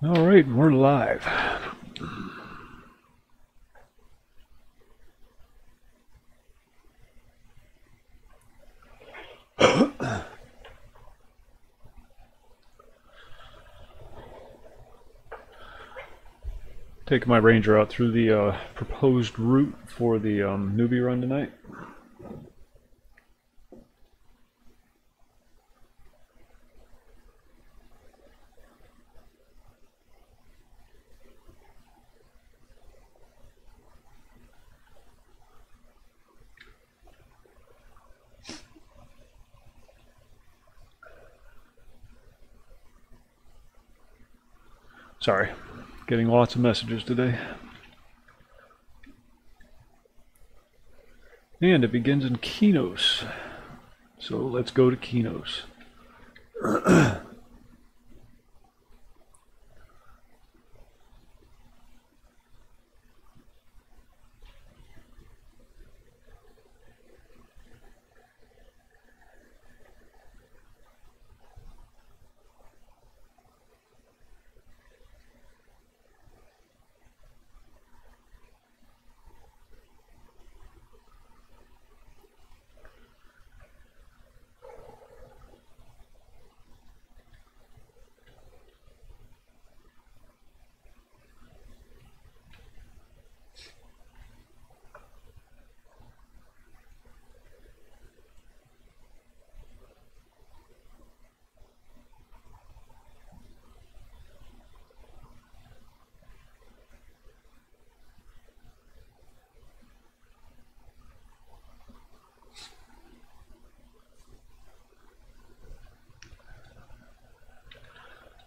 All right, we're live. Taking my ranger out through the proposed route for the newbie run tonight. Sorry, getting lots of messages today. And it begins in Kinos. So let's go to Kinos.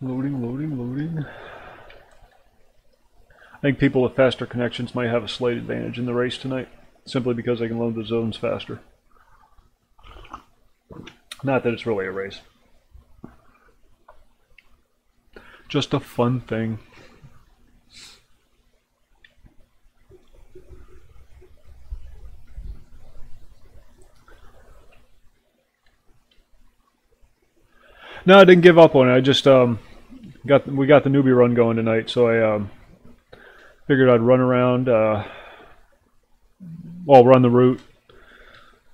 Loading, loading, loading. I think people with faster connections might have a slight advantage in the race tonight, simply because they can load the zones faster. Not that it's really a race. Just a fun thing. No, I didn't give up on it. I just we got the newbie run going tonight, so I figured I'd run around, run the route.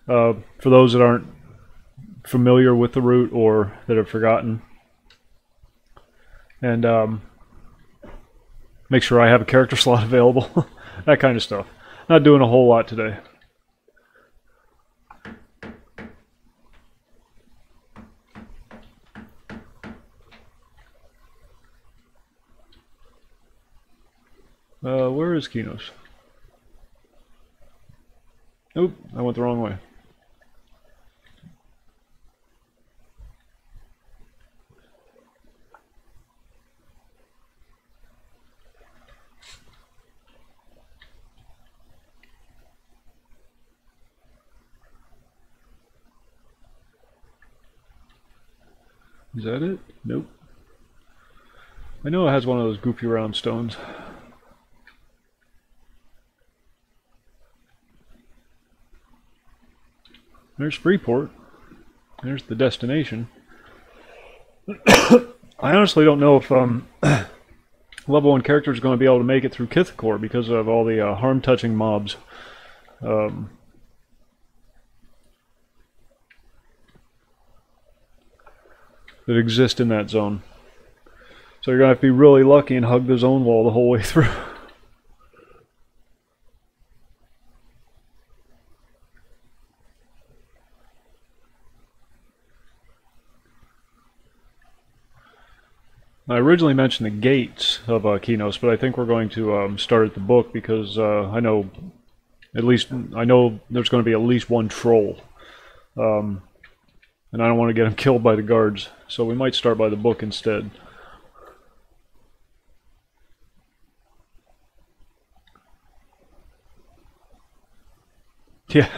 For those that aren't familiar with the route or that have forgotten, and make sure I have a character slot available, that kind of stuff. Not doing a whole lot today. Where is Kinos? Nope, I went the wrong way. Is that it? Nope. I know it has one of those goofy round stones. There's Freeport. There's the destination. I honestly don't know if level 1 character is going to be able to make it through Kithakor because of all the harm-touching mobs. That exist in that zone. So you're going to have to be really lucky and hug the zone wall the whole way through. I originally mentioned the gates of Kinos, but I think we're going to start at the book because I know there's going to be at least one troll, and I don't want to get him killed by the guards, so we might start by the book instead. Yeah.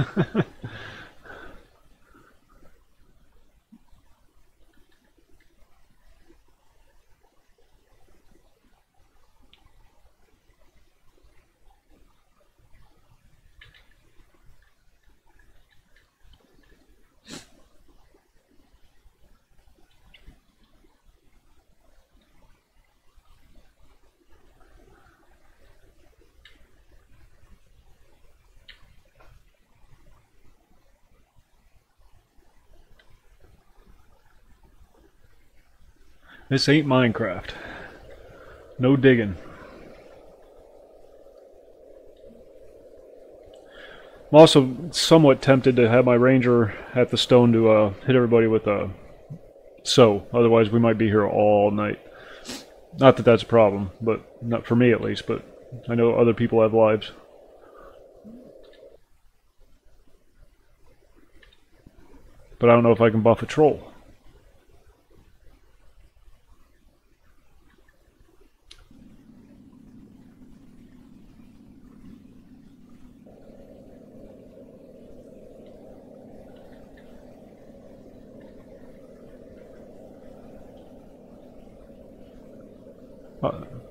This ain't Minecraft. No digging. I'm also somewhat tempted to have my ranger at the stone to hit everybody with a otherwise we might be here all night. Not that that's a problem, but not for me at least, but I know other people have lives. But I don't know if I can buff a troll.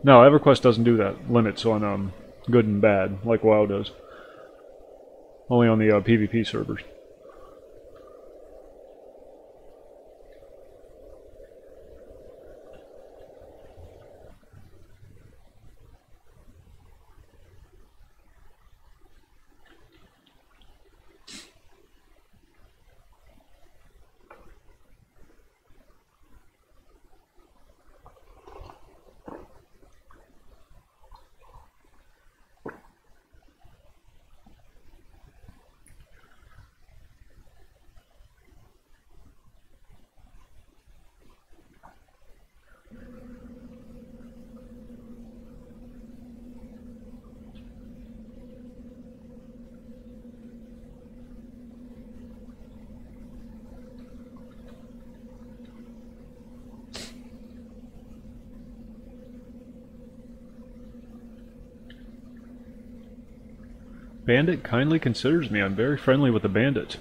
No, EverQuest doesn't do that. Limits on good and bad, like WoW does. Only on the PvP servers. Bandit kindly considers me. I'm very friendly with the bandits.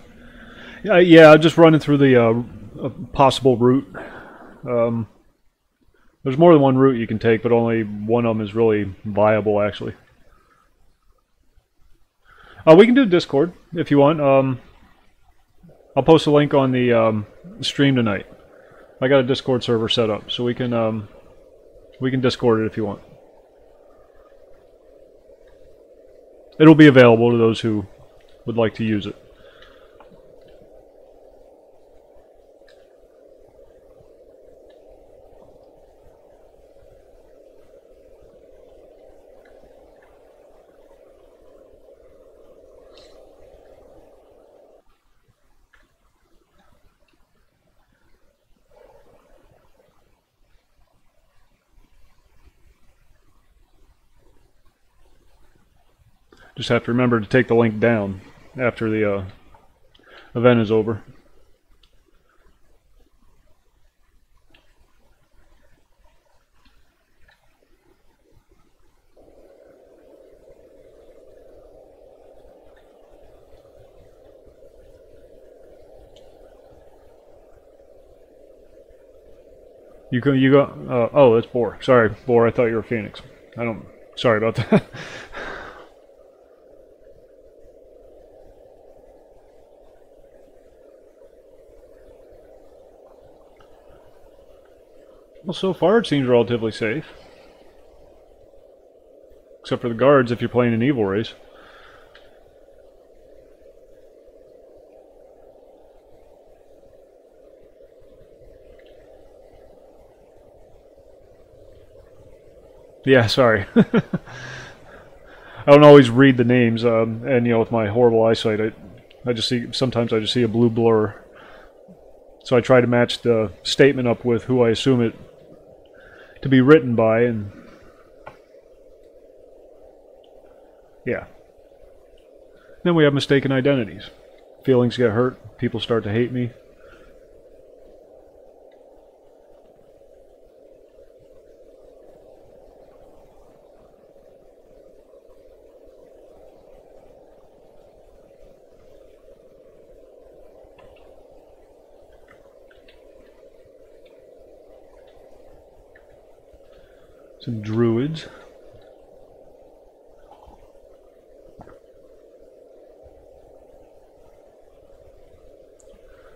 Yeah, just running through the possible route. There's more than one route you can take, but only one of them is really viable, actually. We can do Discord if you want. I'll post a link on the stream tonight. I got a Discord server set up, so we can Discord it if you want. It'll be available to those who would like to use it. Just have to remember to take the link down after the event is over. You go. Oh, that's Boar. Sorry, Boar. I thought you were Phoenix. Sorry about that. Well, so far it seems relatively safe. Except for the guards if you're playing an evil race. Yeah, sorry. I don't always read the names, and with my horrible eyesight, sometimes I just see a blue blur. So I try to match the statement up with who I assume it to be written by, and yeah. Then we have mistaken identities. Feelings get hurt, people start to hate me. Some druids.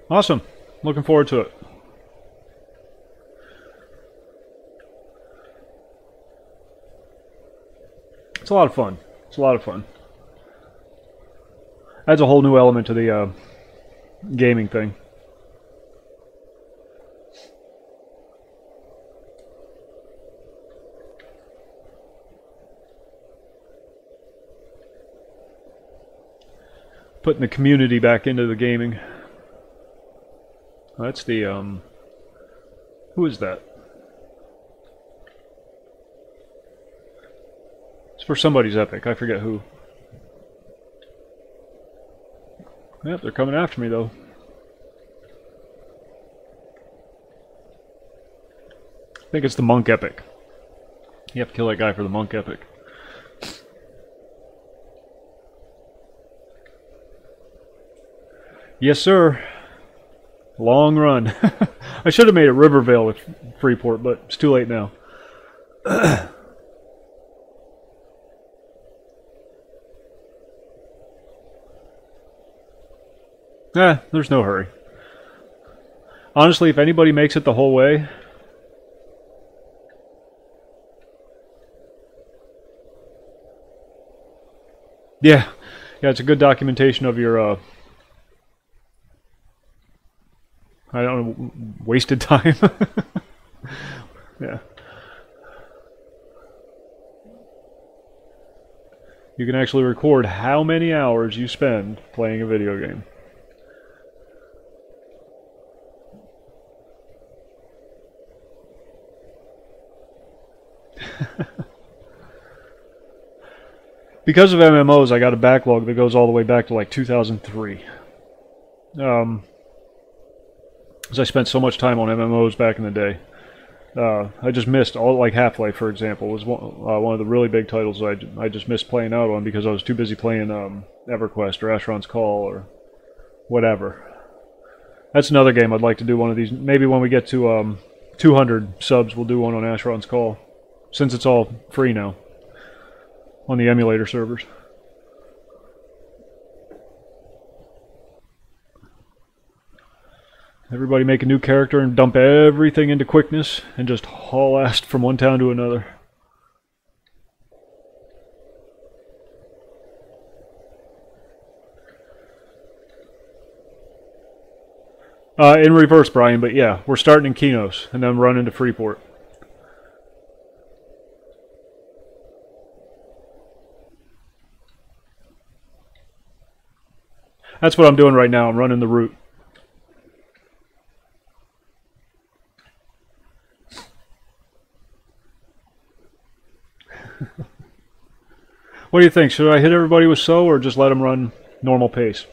Awesome. Looking forward to it. It's a lot of fun. It's a lot of fun. Adds a whole new element to the gaming thing. Putting the community back into the gaming. That's the, who is that? It's for somebody's epic, I forget who. Yep, they're coming after me though. I think it's the monk epic. You have to kill that guy for the monk epic. Yes, sir. Long run. I should have made it Rivervale with Freeport, but it's too late now. There's no hurry. Honestly, if anybody makes it the whole way... Yeah, it's a good documentation of your, I don't know, wasted time. Yeah. You can actually record how many hours you spend playing a video game. Because of MMOs, I got a backlog that goes all the way back to like 2003. Because I spent so much time on MMOs back in the day. I just missed all, like Half-Life, for example, was one of the really big titles I just missed playing out on because I was too busy playing EverQuest or Asheron's Call or whatever. That's another game I'd like to do one of these. Maybe when we get to 200 subs, we'll do one on Asheron's Call, since it's all free now on the emulator servers. Everybody make a new character and dump everything into quickness and just haul ass from one town to another. In reverse, Brian, but yeah, we're starting in Kinos and then running to Freeport. That's what I'm doing right now. I'm running the route. What do you think? Should I hit everybody with so or just let them run normal pace?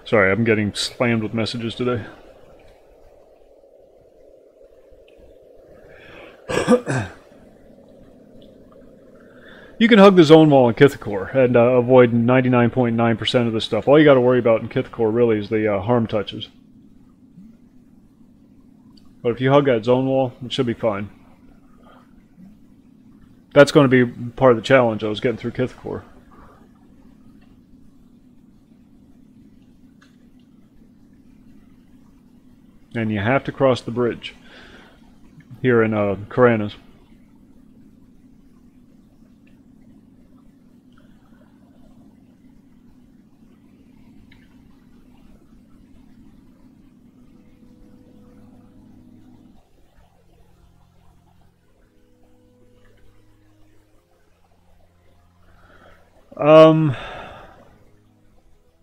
Sorry, I'm getting slammed with messages today. You can hug the zone wall in Kithakor and avoid 99.9% of the stuff. All you got to worry about in Kithakor really is the harm touches. But if you hug that zone wall, it should be fine. That's going to be part of the challenge I was getting through Kithakor. And you have to cross the bridge here in Karanas.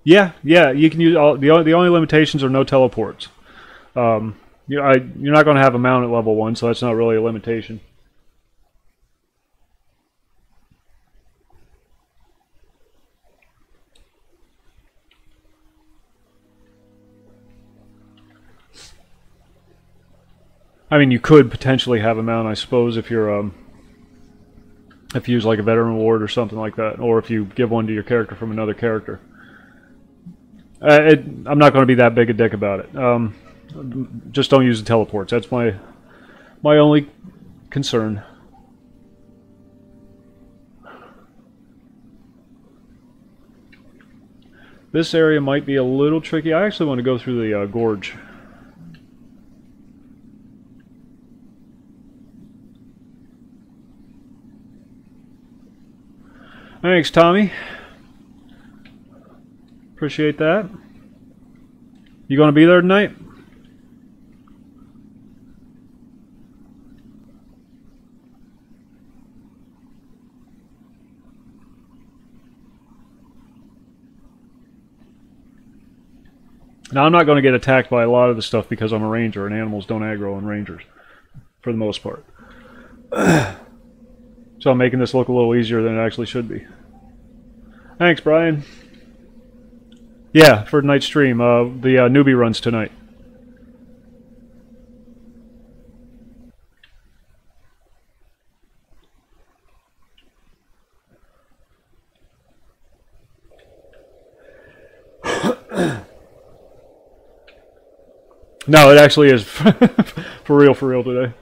Yeah, yeah, you can use all the only limitations are no teleports. You're not going to have a mount at level 1, so that's not really a limitation. I mean, you could potentially have a mount, I suppose, if you use like a veteran reward or something like that, or if you give one to your character from another character. I'm not going to be that big a dick about it. Just don't use the teleports. That's my only concern. This area might be a little tricky. I actually want to go through the gorge. Thanks, Tommy. Appreciate that. You going to be there tonight? Now, I'm not going to get attacked by a lot of the stuff because I'm a ranger, and animals don't aggro on rangers, for the most part. So I'm making this look a little easier than it actually should be. Thanks, Brian. Yeah, for tonight's stream, the Newbie Run's tonight. No, it actually is for real today.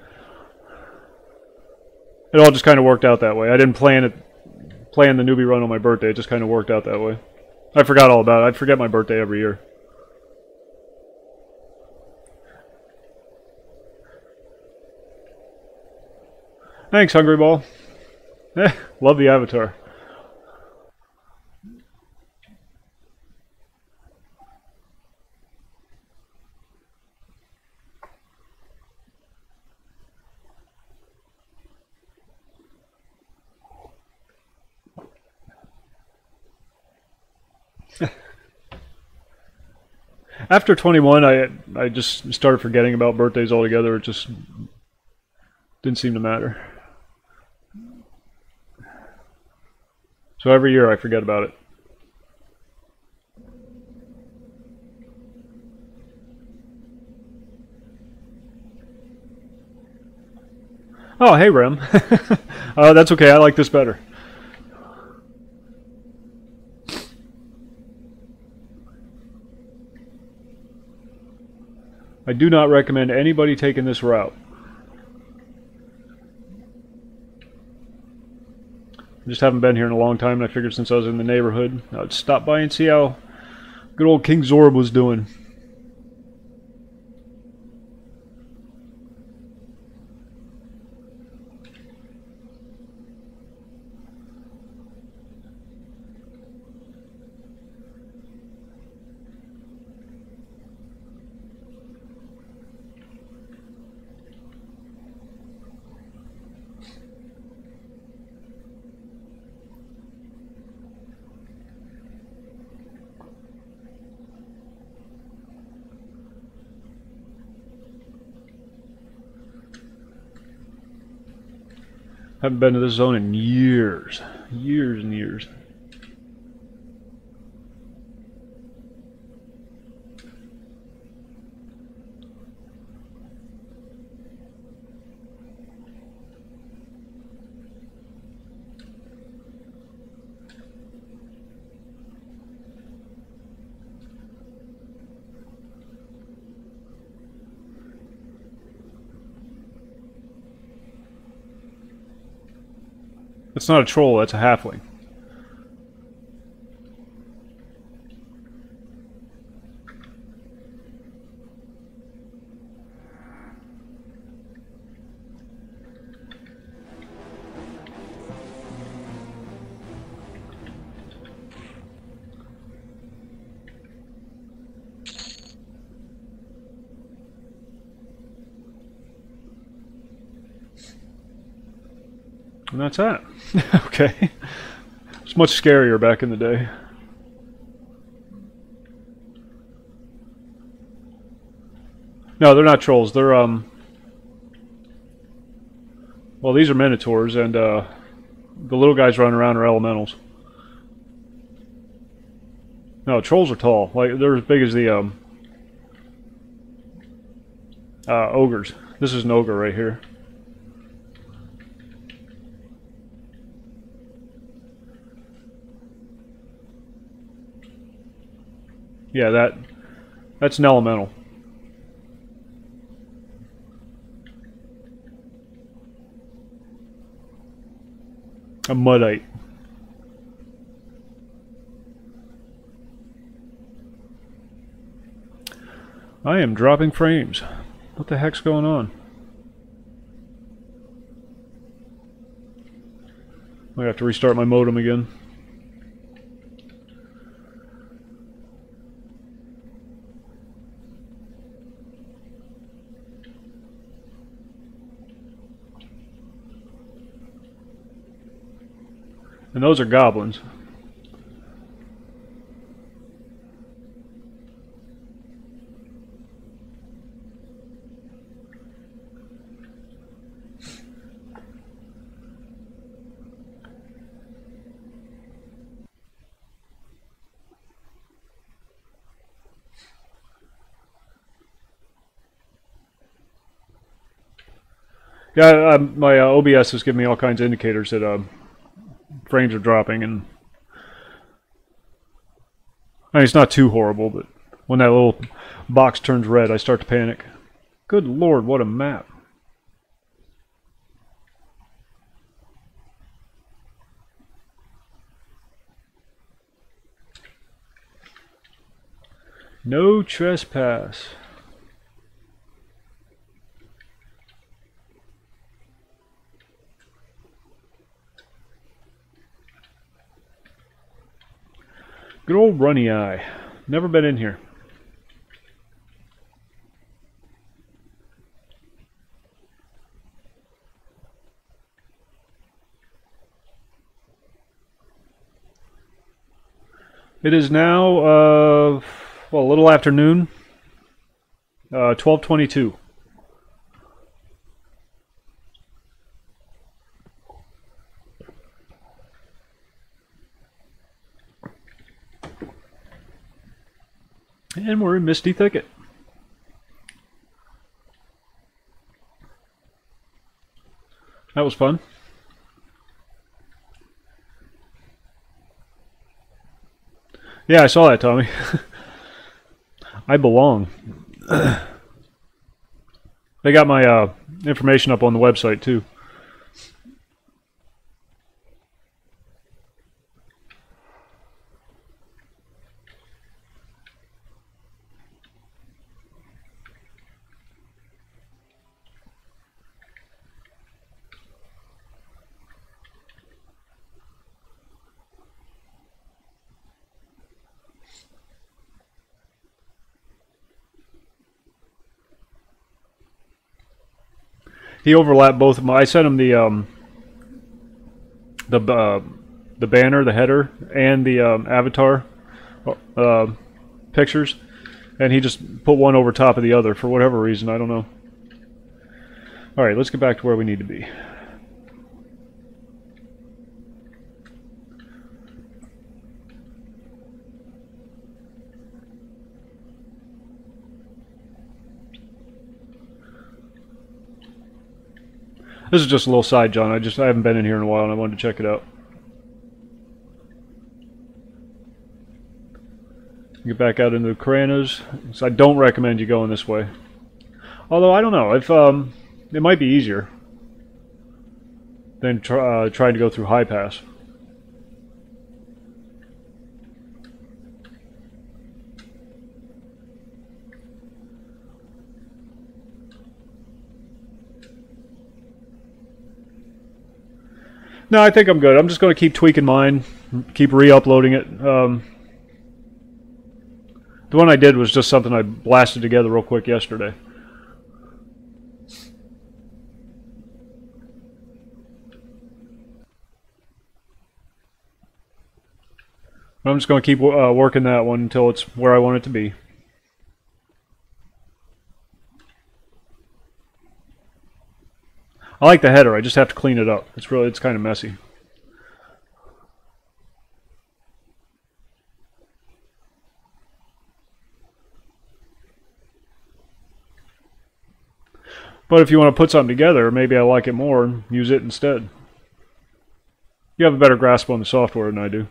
It all just kind of worked out that way. I didn't plan the Newbie Run on my birthday. It just kind of worked out that way. I forgot all about it. I forget my birthday every year. Thanks, Hungry Ball. Love the avatar. After 21, I just started forgetting about birthdays altogether. It just didn't seem to matter. So every year I forget about it. Oh, hey, Rem. That's okay. I like this better. I do not recommend anybody taking this route. I just haven't been here in a long time, and I figured since I was in the neighborhood, I'd stop by and see how good old King Zorb was doing. Haven't been to this zone in years. Years and years. That's not a troll, that's a halfling. And that's that. Okay. It's much scarier back in the day. No, they're not trolls. They're well, these are minotaurs, and the little guys running around are elementals. No, trolls are tall. Like they're as big as the ogres. This is an ogre right here. Yeah, that's an elemental. A Muddite. I am dropping frames. What the heck's going on? I have to restart my modem again. And those are goblins. Yeah, my OBS is giving me all kinds of indicators that frames are dropping, and I mean, it's not too horrible, but when that little box turns red, I start to panic. Good Lord, what a map. No trespass. Good old runny eye. Never been in here. It is now, well, a little after noon. 12:22. And we're in Misty Thicket. That was fun. Yeah, I saw that, Tommy. I belong. They got my information up on the website, too. He overlapped both of them. I sent him the banner, the header, and the avatar pictures, and he just put one over top of the other for whatever reason. I don't know. All right, let's get back to where we need to be. This is just a little side, John. I haven't been in here in a while, and I wanted to check it out. Get back out into the Karanas. So I don't recommend you going this way. Although I don't know if it might be easier than trying to go through High Pass. No, I think I'm good. I'm just going to keep tweaking mine, keep re-uploading it. The one I did was just something I blasted together real quick yesterday. I'm just going to keep working that one until it's where I want it to be. I like the header, I just have to clean it up. It's kind of messy. But if you want to put something together, maybe I like it more and use it instead. You have a better grasp on the software than I do.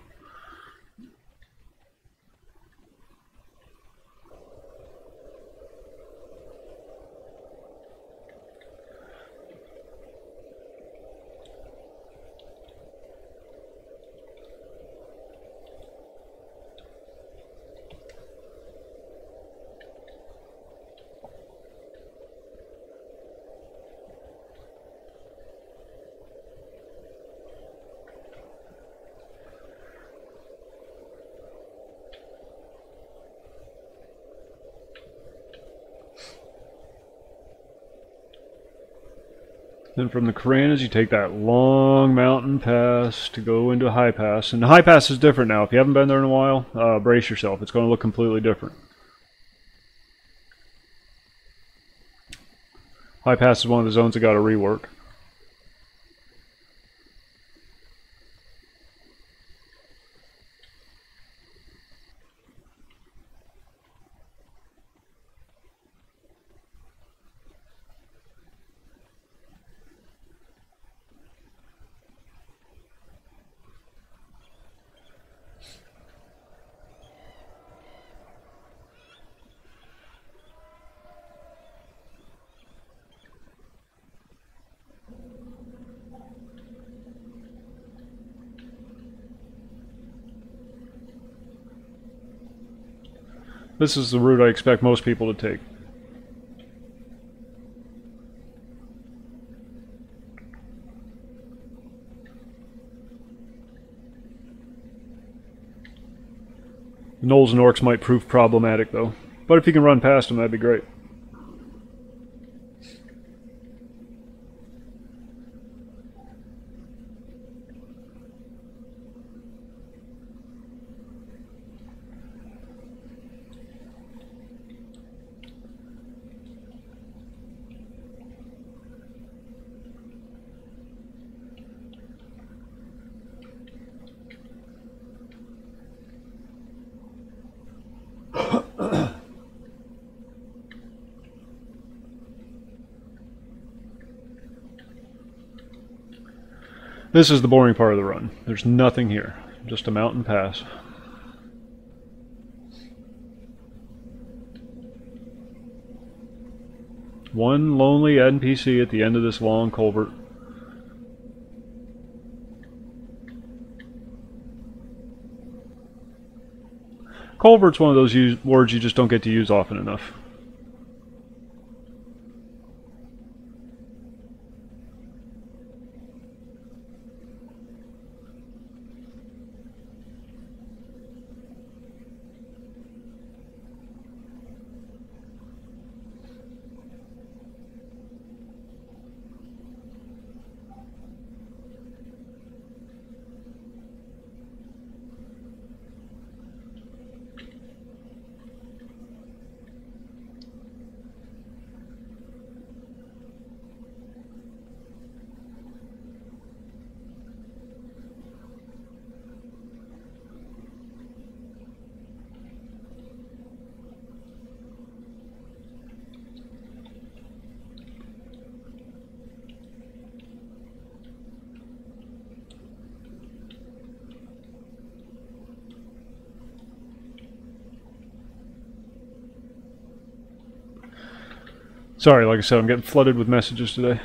Then from the Karanas, you take that long mountain pass to go into High Pass. And the High Pass is different now. If you haven't been there in a while, brace yourself. It's going to look completely different. High Pass is one of the zones that got a rework. This is the route I expect most people to take. The Knolls and Orcs might prove problematic though, but if you can run past them, that'd be great. This is the boring part of the run. There's nothing here, just a mountain pass. One lonely NPC at the end of this long culvert. Culvert's one of those words you just don't get to use often enough. Sorry, like I said, I'm getting flooded with messages today.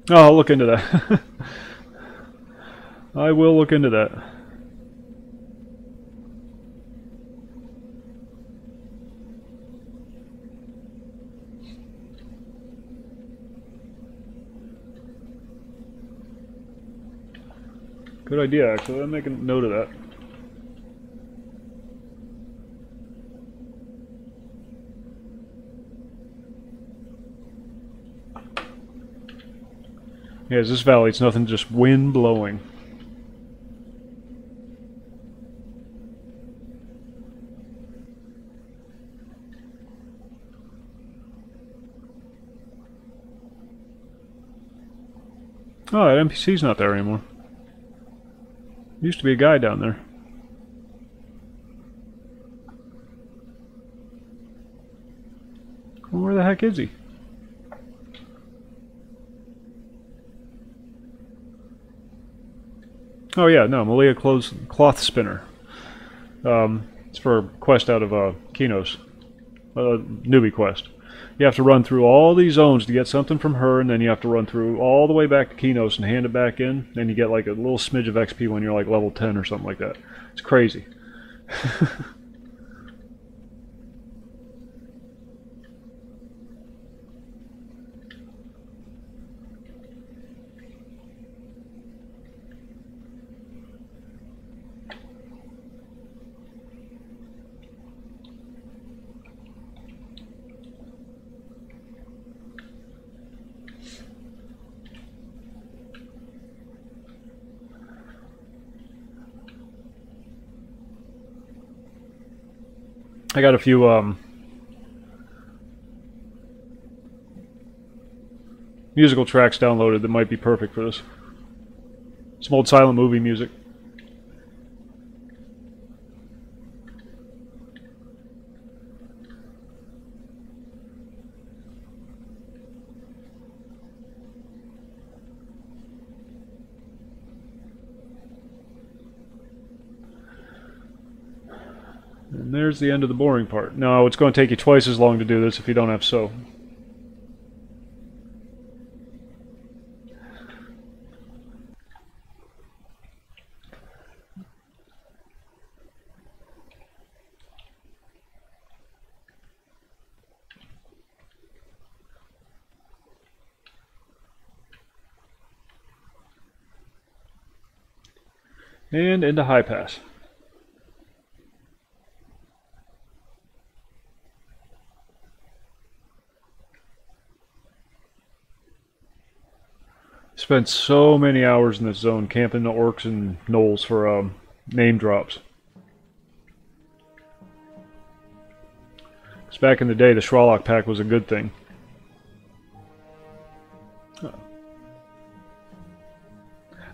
Oh, I'll look into that. I will look into that. Good idea, actually. I'll make a note of that. Yeah, this valley, it's nothing, just wind blowing. Oh, that NPC's not there anymore. Used to be a guy down there. Well, where the heck is he? Oh yeah, no, Malia Cloth Spinner. It's for a quest out of Kinos. Newbie quest. You have to run through all these zones to get something from her, and then you have to run through all the way back to Kinos and hand it back in, and you get like a little smidge of XP when you're like level 10 or something like that. It's crazy. I got a few musical tracks downloaded that might be perfect for this. Some old silent movie music. And there's the end of the boring part. No, it's going to take you twice as long to do this if you don't have so. And into high pass. Spent so many hours in this zone camping the orcs and gnolls for name drops. Because back in the day, the Shralock pack was a good thing.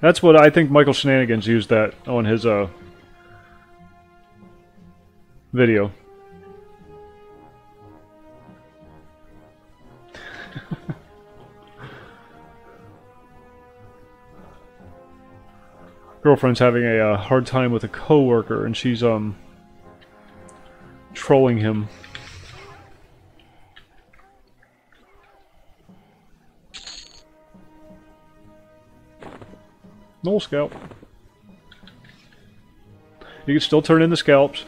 That's what I think Michael Shenanigans used that on his video. Girlfriend's having a hard time with a coworker, and she's trolling him. Null scalp. You can still turn in the scalps.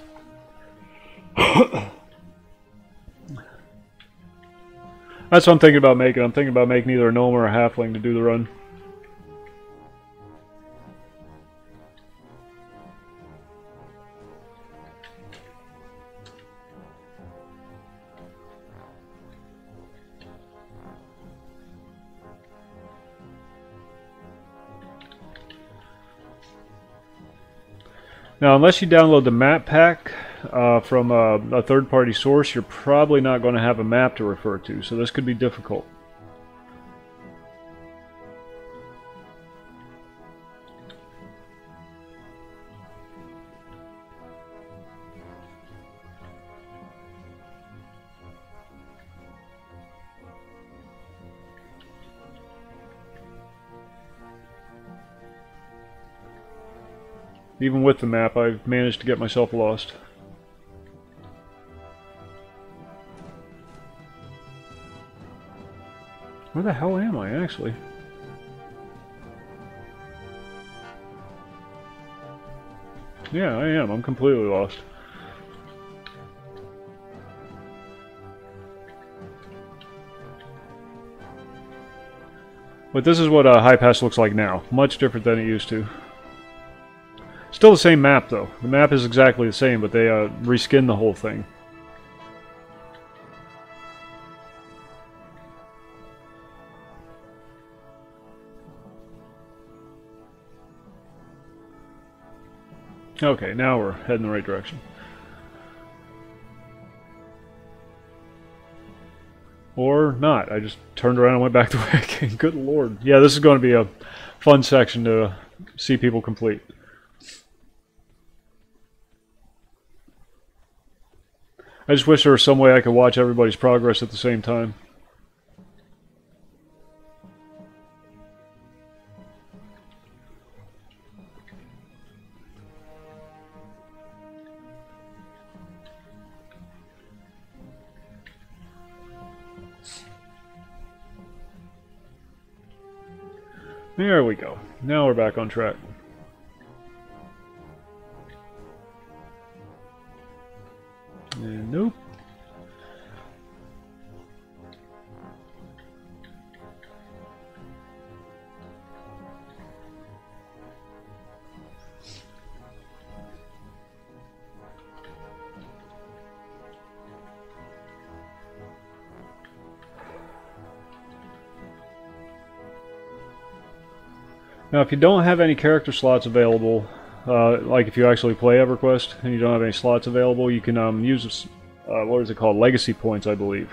That's what I'm thinking about making. I'm thinking about making either a gnome or a halfling to do the run. Now, unless you download the map pack from a third-party source, you're probably not going to have a map to refer to, so this could be difficult. Even with the map, I've managed to get myself lost. Where the hell am I, actually? Yeah, I am. I'm completely lost. But this is what High Pass looks like now. Much different than it used to. Still the same map, though. The map is exactly the same, but they reskinned the whole thing. Okay, now we're heading the right direction. Or not. I just turned around and went back the way I came. Good lord. Yeah, this is going to be a fun section to see people complete. I just wish there was some way I could watch everybody's progress at the same time. There we go. Now we're back on track. And nope. Now, if you don't have any character slots available, like if you actually play EverQuest and you don't have any slots available, you can use what is it called? Legacy points, I believe.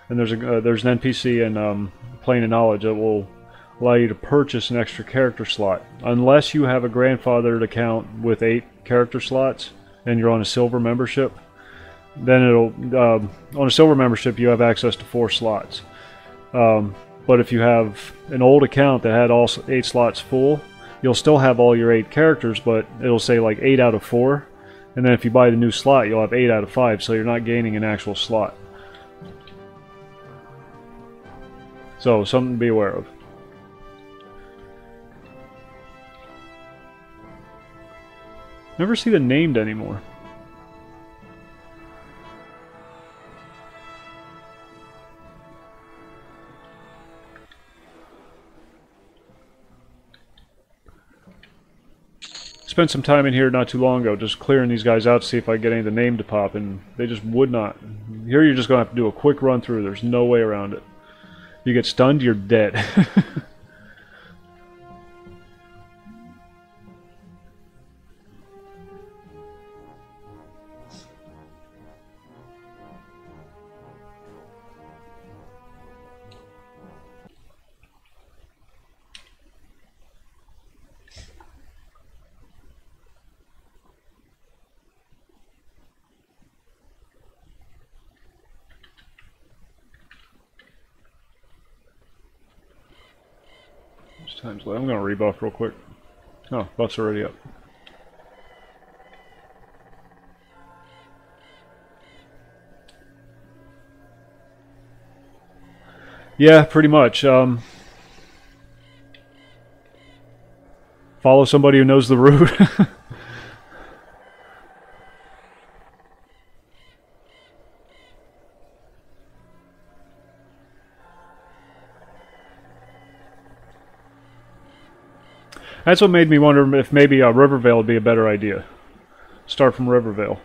And there's an NPC in Plane of Knowledge that will allow you to purchase an extra character slot, unless you have a grandfathered account with 8 character slots and you're on a silver membership. Then it'll on a silver membership you have access to 4 slots. But if you have an old account that had all 8 slots full, you'll still have all your 8 characters, but it'll say like 8 out of 4. And then if you buy the new slot, you'll have 8 out of 5, so you're not gaining an actual slot. So, something to be aware of. Never see them named anymore. Spent some time in here not too long ago just clearing these guys out to see if I get any of the name to pop, and they just would not. Here you're just going to have to do a quick run through. There's no way around it. If you get stunned, you're dead. Time's late. I'm going to rebuff real quick. Oh, buff's already up. Yeah, pretty much. Follow somebody who knows the route. That's what made me wonder if maybe Rivervale would be a better idea. Start from Rivervale.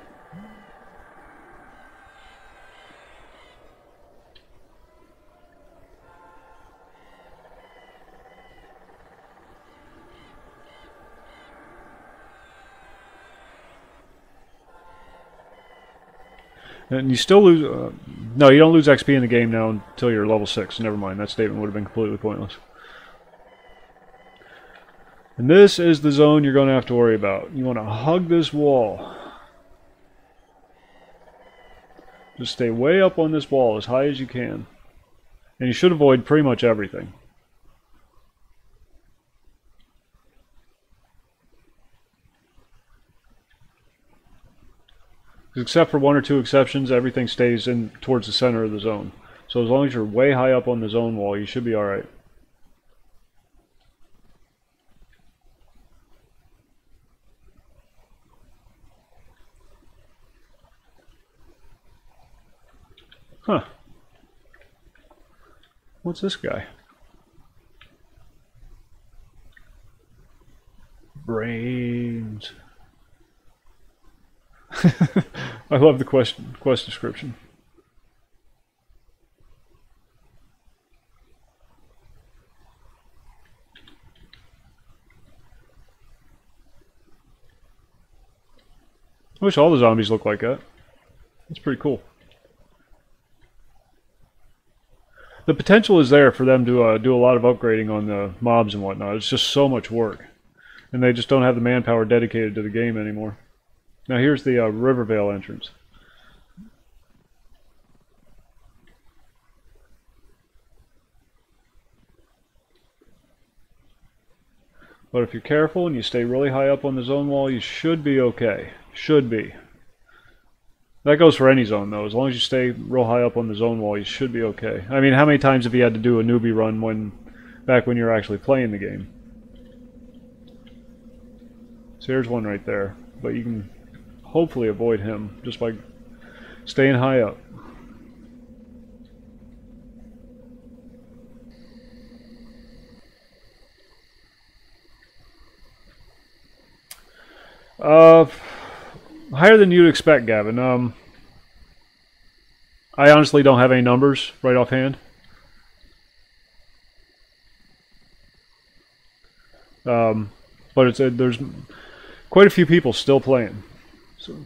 And you still lose... no, you don't lose XP in the game now until you're level 6. Never mind, that statement would have been completely pointless. And this is the zone you're going to have to worry about. You want to hug this wall. Just stay way up on this wall as high as you can. And you should avoid pretty much everything. Except for 1 or 2 exceptions, everything stays in towards the center of the zone. So as long as you're way high up on the zone wall, you should be alright. Huh. What's this guy? Brains. I love the quest description. I wish all the zombies looked like that. That's pretty cool. the potential is there for them to do a lot of upgrading on the mobs and whatnot. It's just so much work, and they just don't have the manpower dedicated to the game anymore. Now here's the Rivervale entrance. But if you're careful and you stay really high up on the zone wall, you should be okay. Should be. That goes for any zone, though. As long as you stay real high up on the zone wall, you should be okay. I mean, how many times have you had to do a newbie run back when you're actually playing the game? So here's one right there. But you can hopefully avoid him just by staying high up. Higher than you'd expect, Gavin. I honestly don't have any numbers right offhand. But there's quite a few people still playing. So,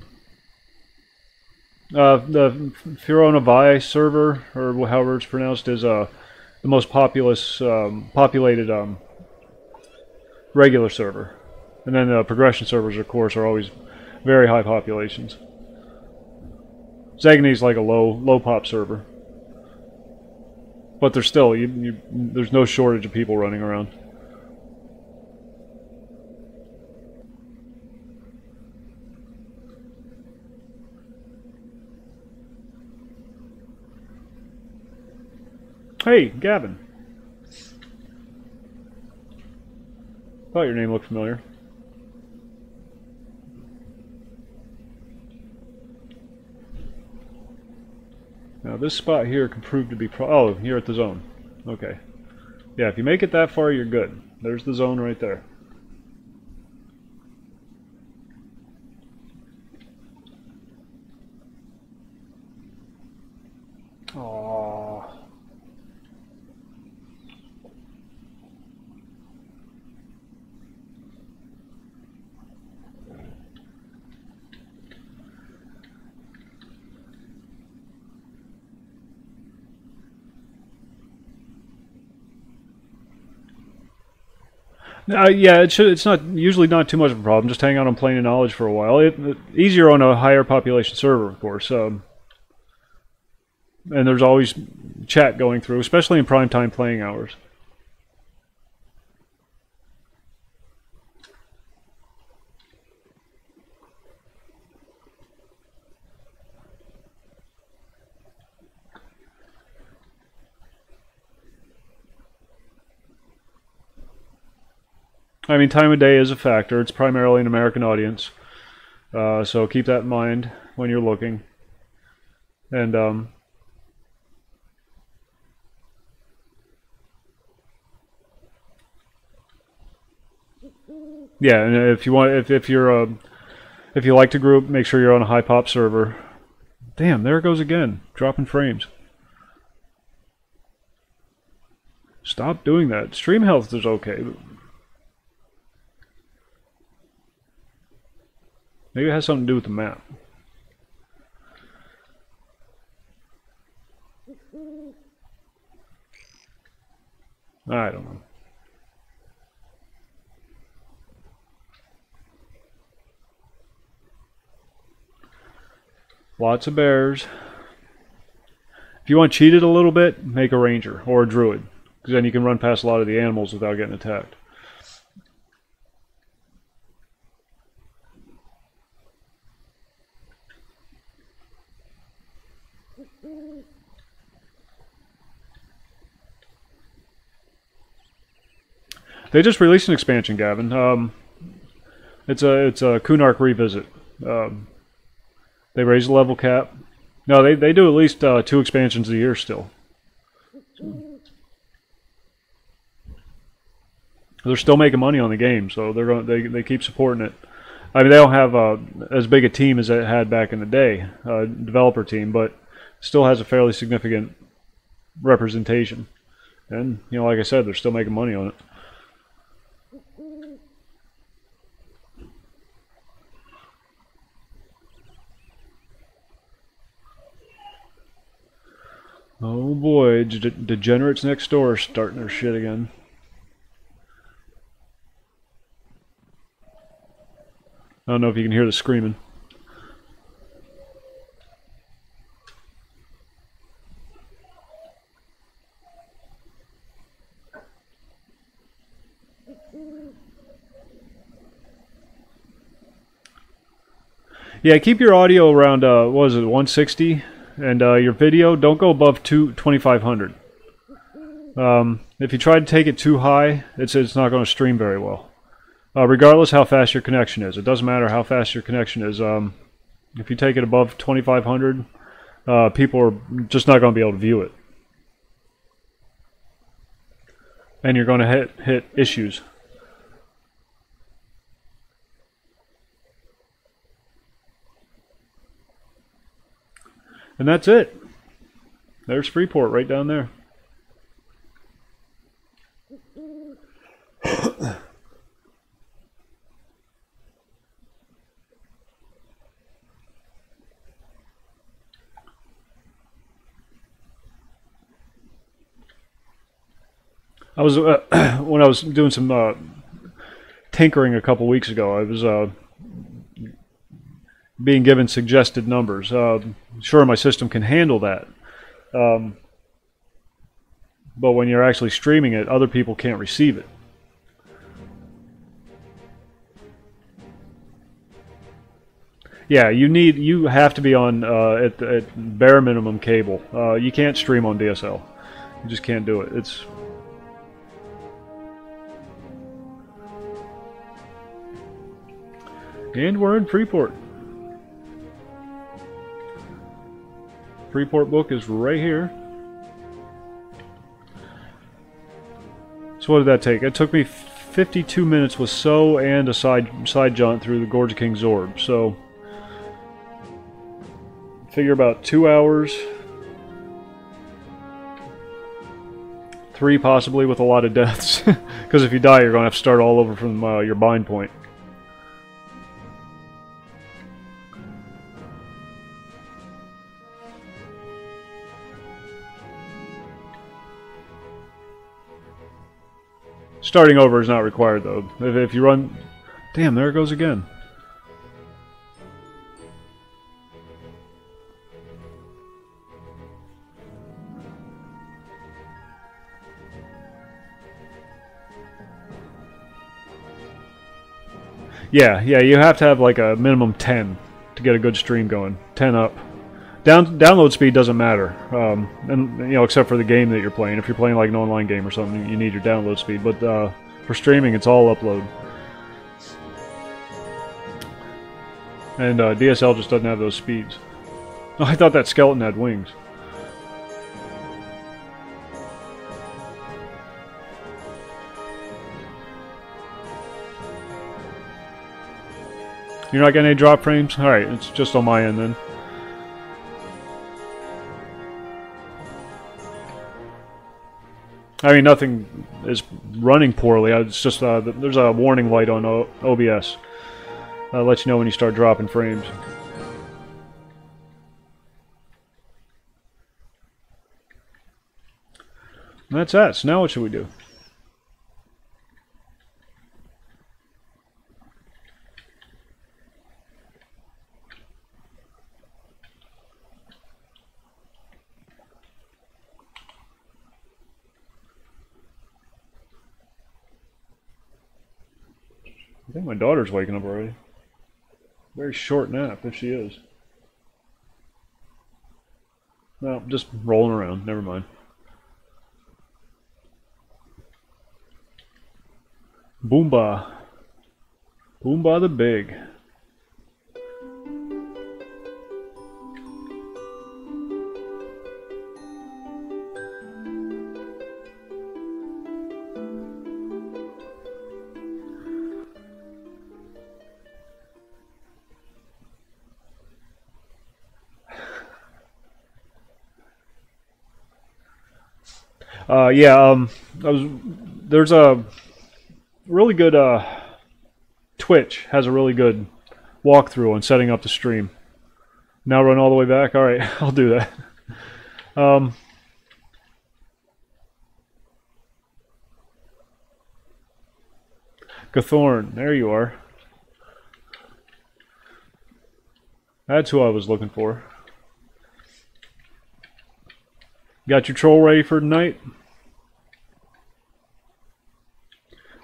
the Fiorona Vi server, or however it's pronounced, is the most populated regular server. And then the progression servers, of course, are always very high populations. Zagny's like a low pop server, but there's still there's no shortage of people running around. Hey, Gavin. Thought your name looked familiar. Now this spot here can prove to be oh, you're at the zone. Okay. Yeah, if you make it that far, you're good. There's the zone right there. Aww. Yeah, it's not usually not too much of a problem. Just hang out on plane of knowledge for a while. Easier on a higher population server, of course. And there's always chat going through, especially in prime time playing hours. I mean, time of day is a factor. It's primarily an American audience, so keep that in mind when you're looking. And yeah, and if you want, if you like to group, make sure you're on a high pop server. Damn, there it goes again, dropping frames. Stop doing that. Stream health is okay. Maybe it has something to do with the map. I don't know. Lots of bears. If you want cheated a little bit, make a ranger or a druid, because then you can run past a lot of the animals without getting attacked. They just released an expansion, Gavin. It's a Kunark revisit. They raised the level cap. No, they do at least 2 expansions a year still. They're still making money on the game, so they keep supporting it. I mean, they don't have as big a team as it had back in the day, developer team, but still has a fairly significant representation. And like I said, they're still making money on it. Oh boy, degenerates next door are starting their shit again. I don't know if you can hear the screaming. Yeah, keep your audio around, what was it, 160? And your video, don't go above 2500. If you try to take it too high, it's not going to stream very well. Regardless how fast your connection is. It doesn't matter how fast your connection is. If you take it above 2500, people are just not going to be able to view it. And you're going to hit issues. And that's it. There's Freeport right down there. I was when I was doing some tinkering a couple weeks ago, I was being given suggested numbers. Sure, my system can handle that. But when you're actually streaming it, other people can't receive it. Yeah, you have to be on at bare minimum cable. You can't stream on DSL. You just can't do it. And we're in Freeport. Freeport book is right here. So what did that take? It took me 52 minutes with So and a side jaunt through the Gorge of King Zorb. So figure about 2 hours. 3 possibly with a lot of deaths. Because if you die, you're going to have to start all over from your bind point. Starting over is not required, though. If you run... Damn, there it goes again. Yeah, you have to have like a minimum 10 to get a good stream going. 10 up. Download speed doesn't matter, and you know, except for the game that you're playing. If you're playing like an online game or something, you need your download speed. But for streaming, it's all upload. And DSL just doesn't have those speeds. Oh, I thought that skeleton had wings. You're not getting any drop frames? Alright, it's just on my end then. I mean, nothing is running poorly. It's just there's a warning light on OBS. Lets you know when you start dropping frames. And that's that. So now what should we do? I think my daughter's waking up already. Very short nap, if she is. No, just rolling around. Never mind. Boomba. Boomba the Big. There's a really good Twitch has a really good walkthrough on setting up the stream. Now run all the way back. All right, I'll do that. Gathorn, there you are. That's who I was looking for. Got your troll ready for tonight?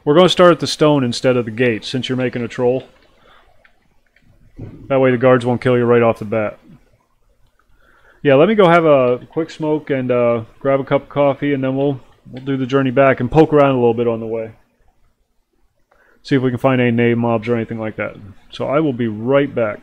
We're going to start at the stone instead of the gate, since you're making a troll. That way the guards won't kill you right off the bat. Yeah, let me go have a quick smoke and grab a cup of coffee, and then we'll do the journey back and poke around a little bit on the way. See if we can find any nave mobs or anything like that. So I will be right back.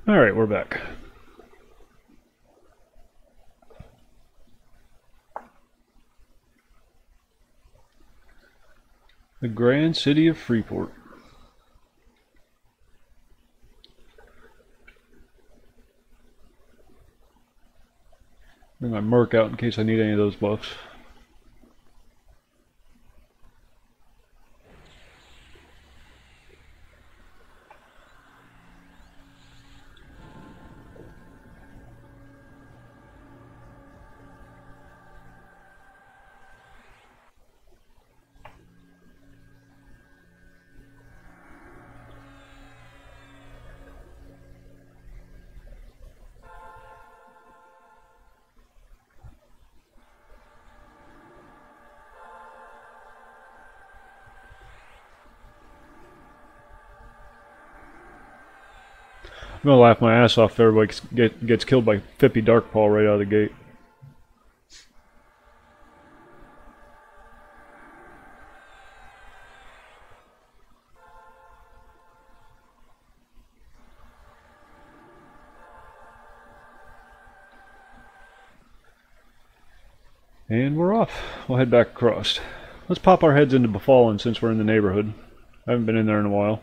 Alright, we're back. The grand city of Freeport. Bring my Merc out in case I need any of those buffs. I'm gonna laugh my ass off if everybody gets killed by Fippy Darkpaw right out of the gate. And we're off. We'll head back across. Let's pop our heads into Befallen since we're in the neighborhood. I haven't been in there in a while.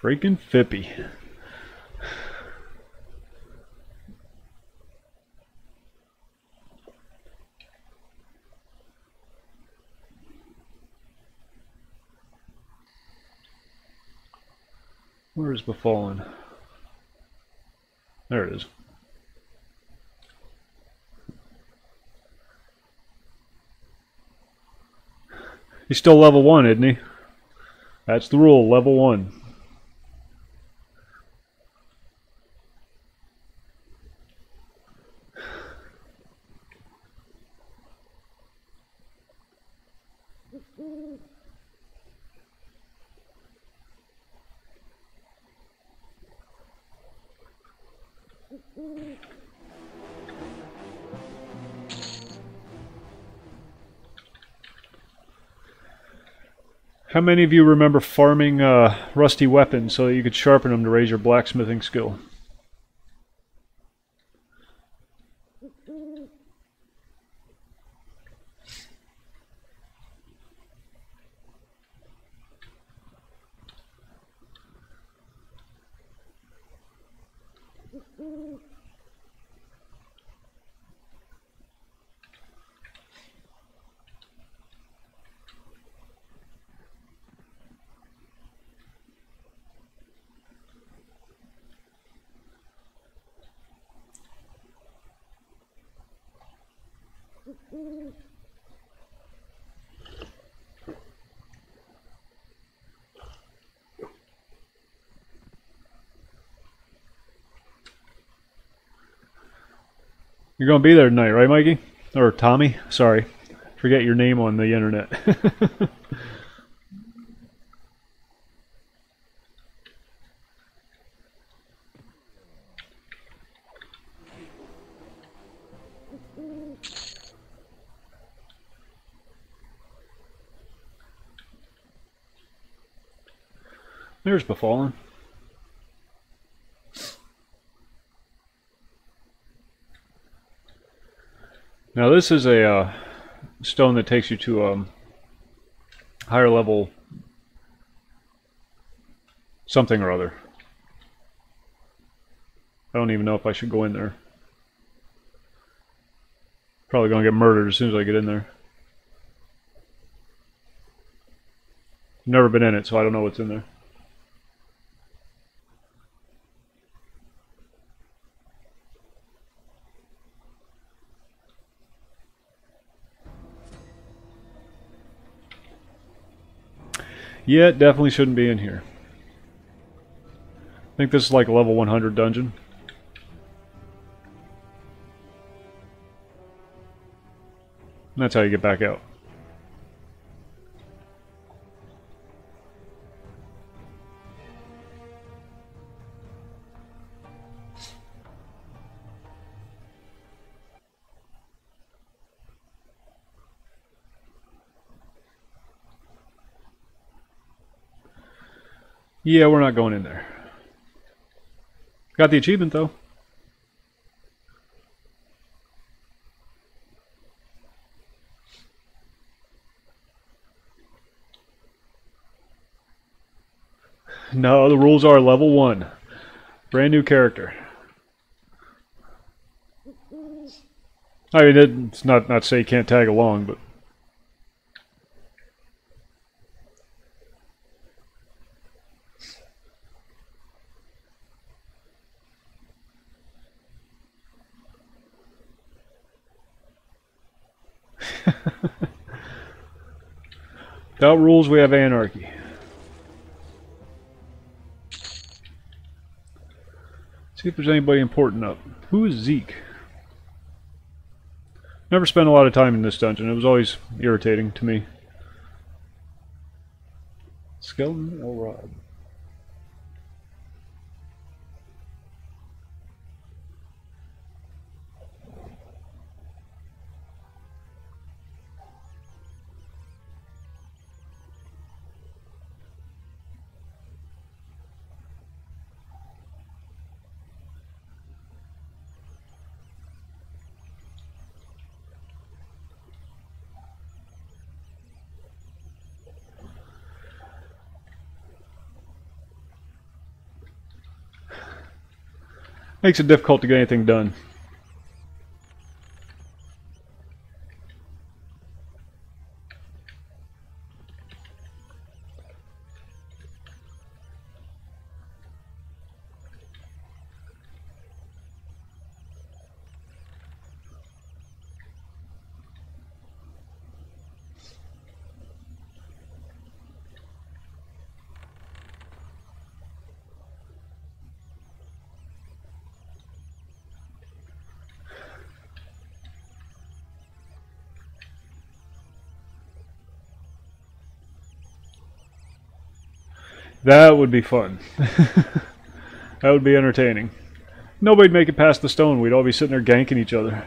Freaking Fippy. Where is Befallen? There it is. He's still level 1, isn't he? That's the rule, level 1. How many of you remember farming rusty weapons so that you could sharpen them to raise your blacksmithing skill? You're going to be there tonight, right, Mikey? Or Tommy? Sorry. Forget your name on the internet. There's Befallen. Now this is a stone that takes you to higher level something or other. I don't even know if I should go in there. Probably gonna get murdered as soon as I get in there. Never been in it, so I don't know what's in there. Yeah, it definitely shouldn't be in here. I think this is like a level 100 dungeon. And that's how you get back out. Yeah, we're not going in there. Got the achievement though. No, the rules are level 1. Brand new character. I mean, it's not to say you can't tag along, but... Without rules, we have anarchy. See if there's anybody important up. Who is Zeke? Never spent a lot of time in this dungeon. It was always irritating to me. Skeleton Elrod. Makes it difficult to get anything done. That would be fun. That would be entertaining. Nobody'd make it past the stone. We'd all be sitting there ganking each other.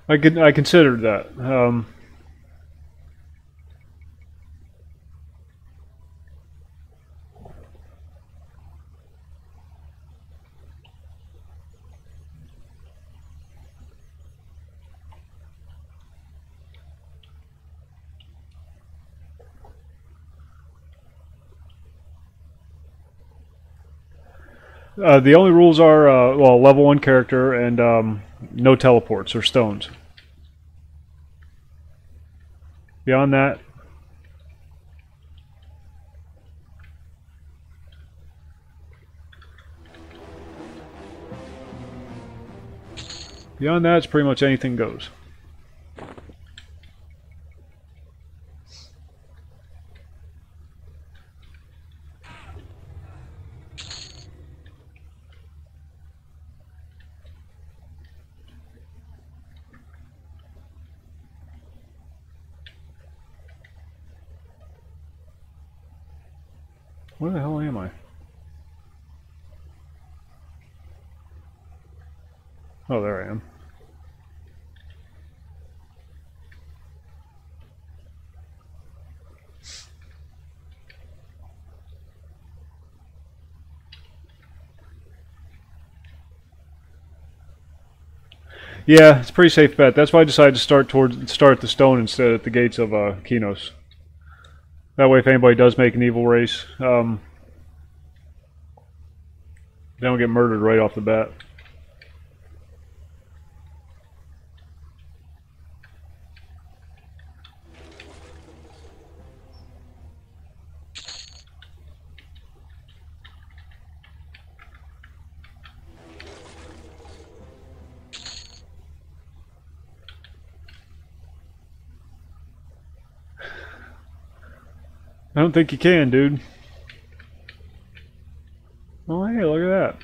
I considered that. The only rules are, well, level 1 character and no teleports or stones. Beyond that, it's pretty much anything goes. Where the hell am I? Oh, there I am. Yeah, it's a pretty safe bet. That's why I decided to start at the stone instead at the gates of Kinos. That way, if anybody does make an evil race, they don't get murdered right off the bat. I don't think you can, dude. Oh, hey, look at that.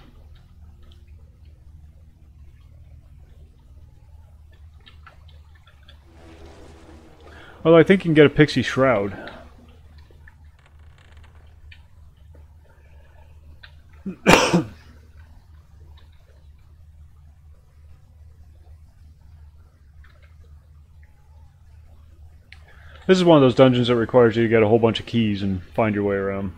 Well, I think you can get a pixie shroud. This is one of those dungeons that requires you to get a whole bunch of keys and find your way around.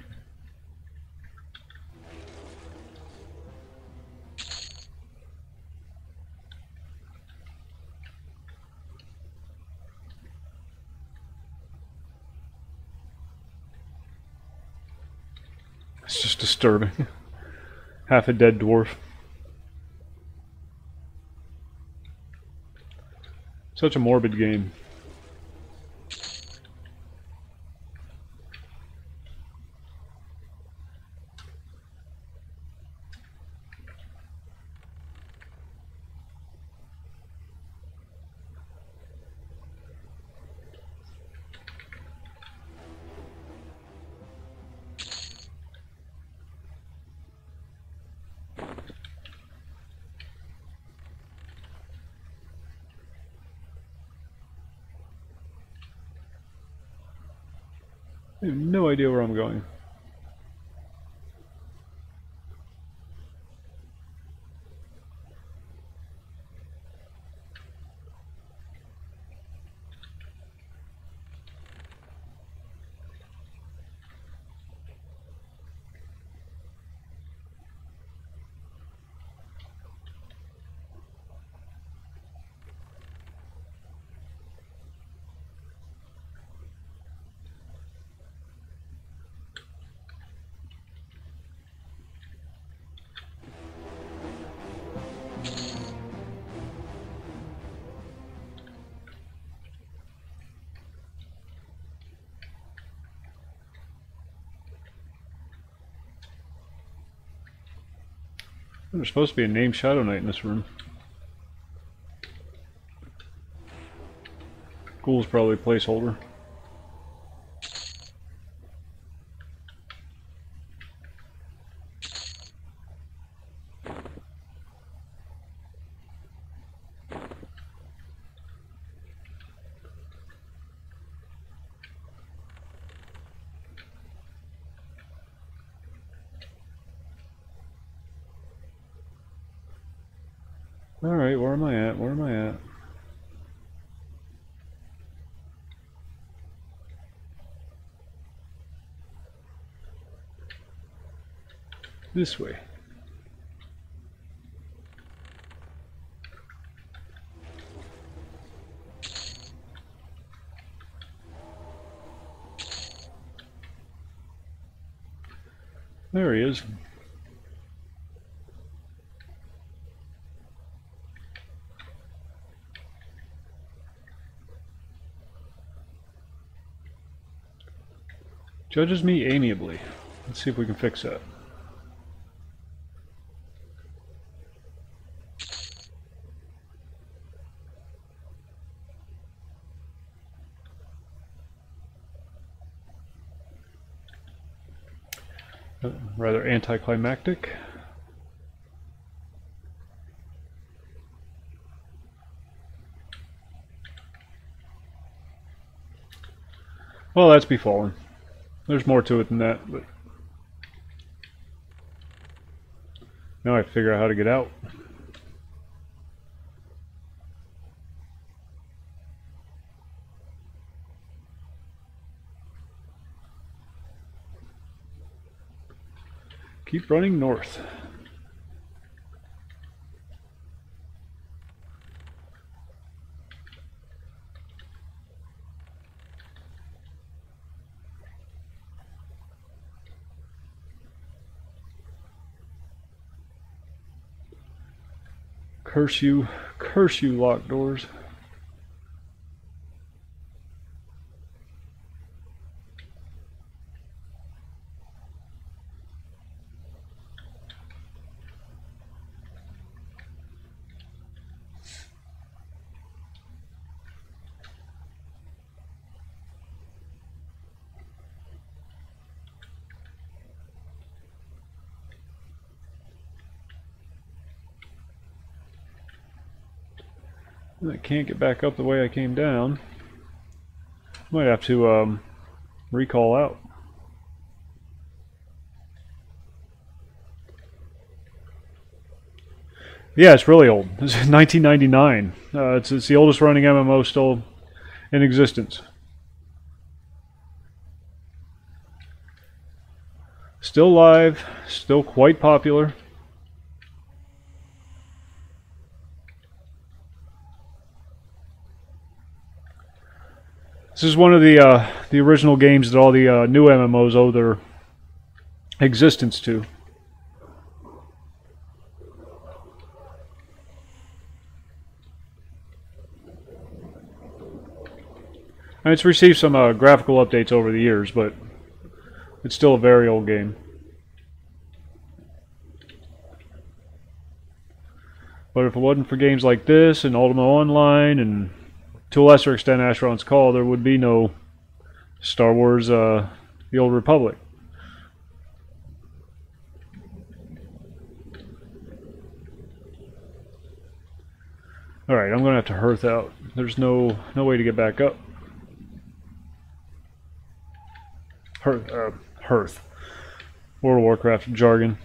It's just disturbing. Half a dead dwarf. Such a morbid game. I have no idea where I'm going. There's supposed to be a named Shadow Knight in this room. Ghoul's probably a placeholder. Alright, where am I at? Where am I at? This way. There he is. Judges me amiably. Let's see if we can fix that. Rather anticlimactic. Well, that's befallen. There's more to it than that, but now I have to figure out how to get out. Keep running north. Curse you locked doors. I can't get back up the way I came down. Might have to recall out. Yeah, it's really old. It's 1999. It's the oldest running MMO still in existence. Still live, still quite popular. This is one of the original games that all the new MMOs owe their existence to. And it's received some graphical updates over the years, but it's still a very old game. But if it wasn't for games like this and Ultima Online and to a lesser extent Asheron's Call, there would be no Star Wars The Old Republic. Alright, I'm going to have to hearth out. There's no way to get back up. Hearth. World of Warcraft jargon.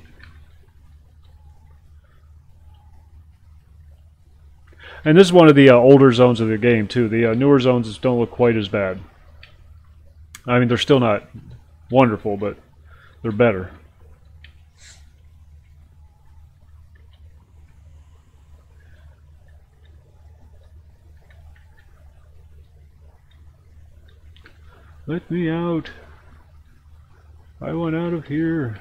And this is one of the older zones of the game too. The newer zones don't look quite as bad. I mean, they're still not wonderful, but they're better. Let me out. I want out of here.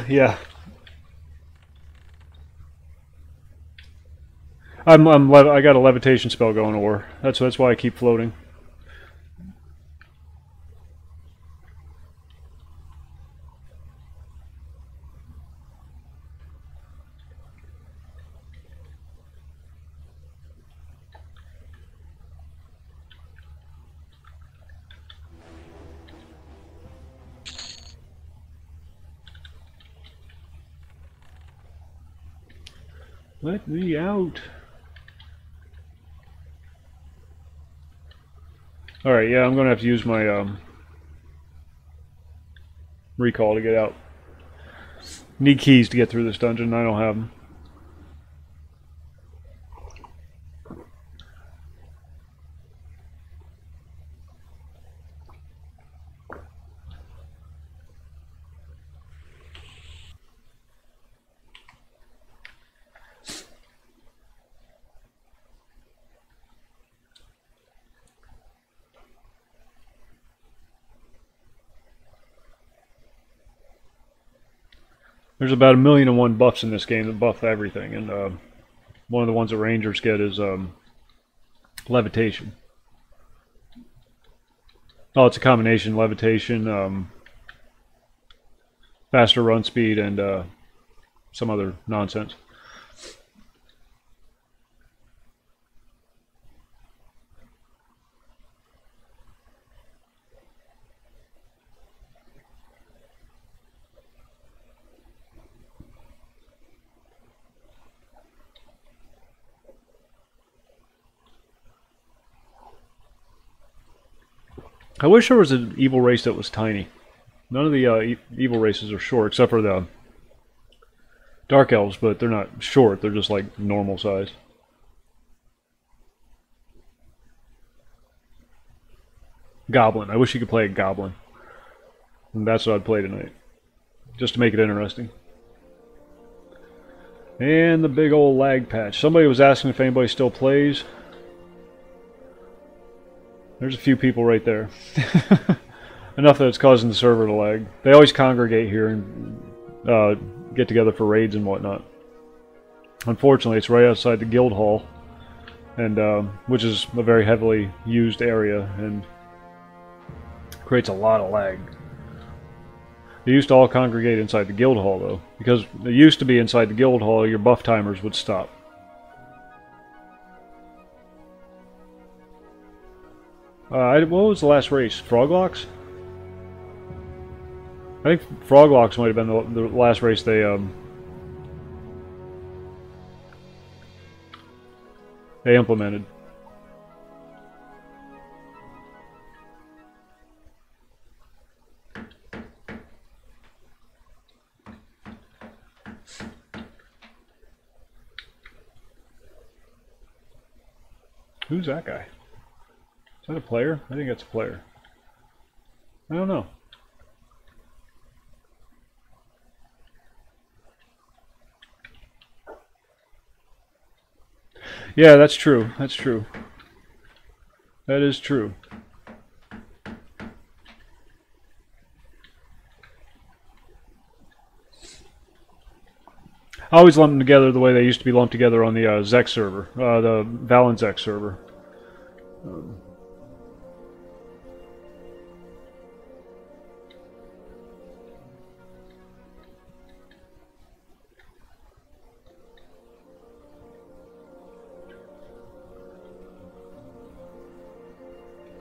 Yeah. I got a levitation spell going, or that's why I keep floating. Let me out. Alright, yeah, I'm going to have to use my recall to get out. Need keys to get through this dungeon, I don't have them. There's about 1,000,001 buffs in this game that buff everything, and one of the ones that Rangers get is levitation. Oh, it's a combination: levitation, faster run speed, and some other nonsense. I wish there was an evil race that was tiny. None of the evil races are short, except for the Dark Elves, but they're not short, they're just like normal size. Goblin. I wish you could play a goblin. And that's what I'd play tonight. Just to make it interesting. And the big old lag patch. Somebody was asking if anybody still plays. There's a few people right there. Enough that it's causing the server to lag. They always congregate here and get together for raids and whatnot. Unfortunately, it's right outside the guild hall, and which is a very heavily used area and creates a lot of lag. They used to all congregate inside the guild hall, though, because it used to be inside the guild hall, your buff timers would stop. What was the last race? Froglocks? I think Froglocks might have been the last race they implemented. Who's that guy? Is that a player? I think that's a player. I don't know. Yeah, that's true. That's true. That is true. I always lump them together the way they used to be lumped together on the Zek server, the Valen Zek server.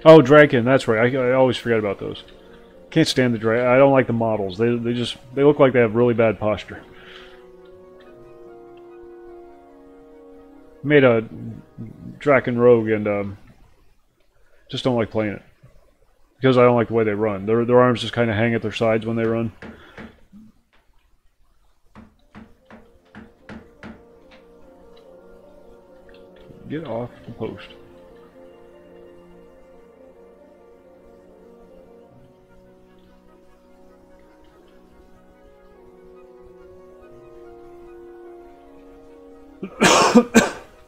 Oh, Draken, that's right. I always forget about those. Can't stand the Draken. I don't like the models. They look like they have really bad posture. Made a Draken Rogue and just don't like playing it because I don't like the way they run. Their arms just kind of hang at their sides when they run. Get off the post.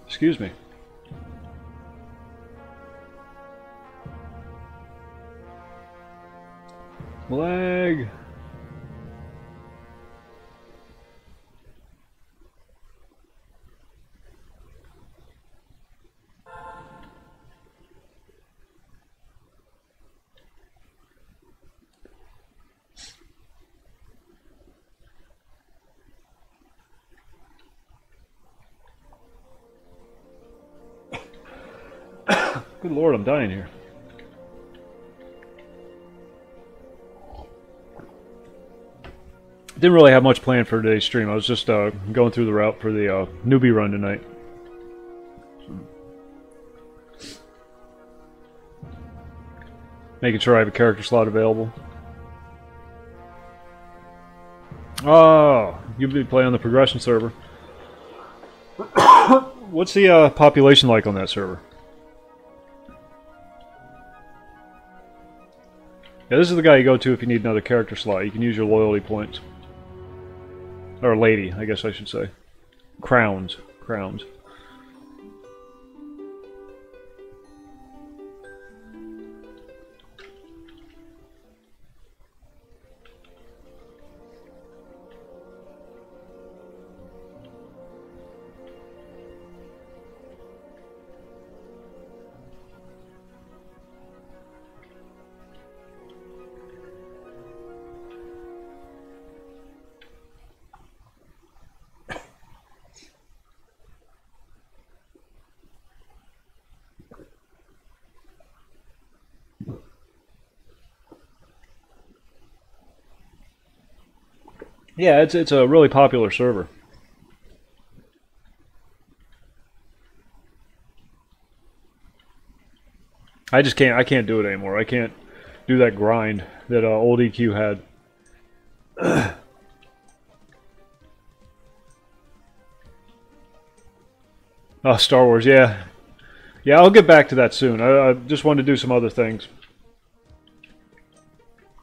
Excuse me. Lag. Good Lord, I'm dying here. Didn't really have much planned for today's stream. I was just going through the route for the Newbie Run tonight. Making sure I have a character slot available. Oh, you'll be playing on the progression server. What's the population like on that server? Yeah, this is the guy you go to if you need another character slot. You can use your loyalty points. Or lady, I guess I should say. Crowns. Crowns. Yeah, it's a really popular server. I can't do it anymore. I can't do that grind that old EQ had. Star Wars, yeah. Yeah, I'll get back to that soon. I just wanted to do some other things.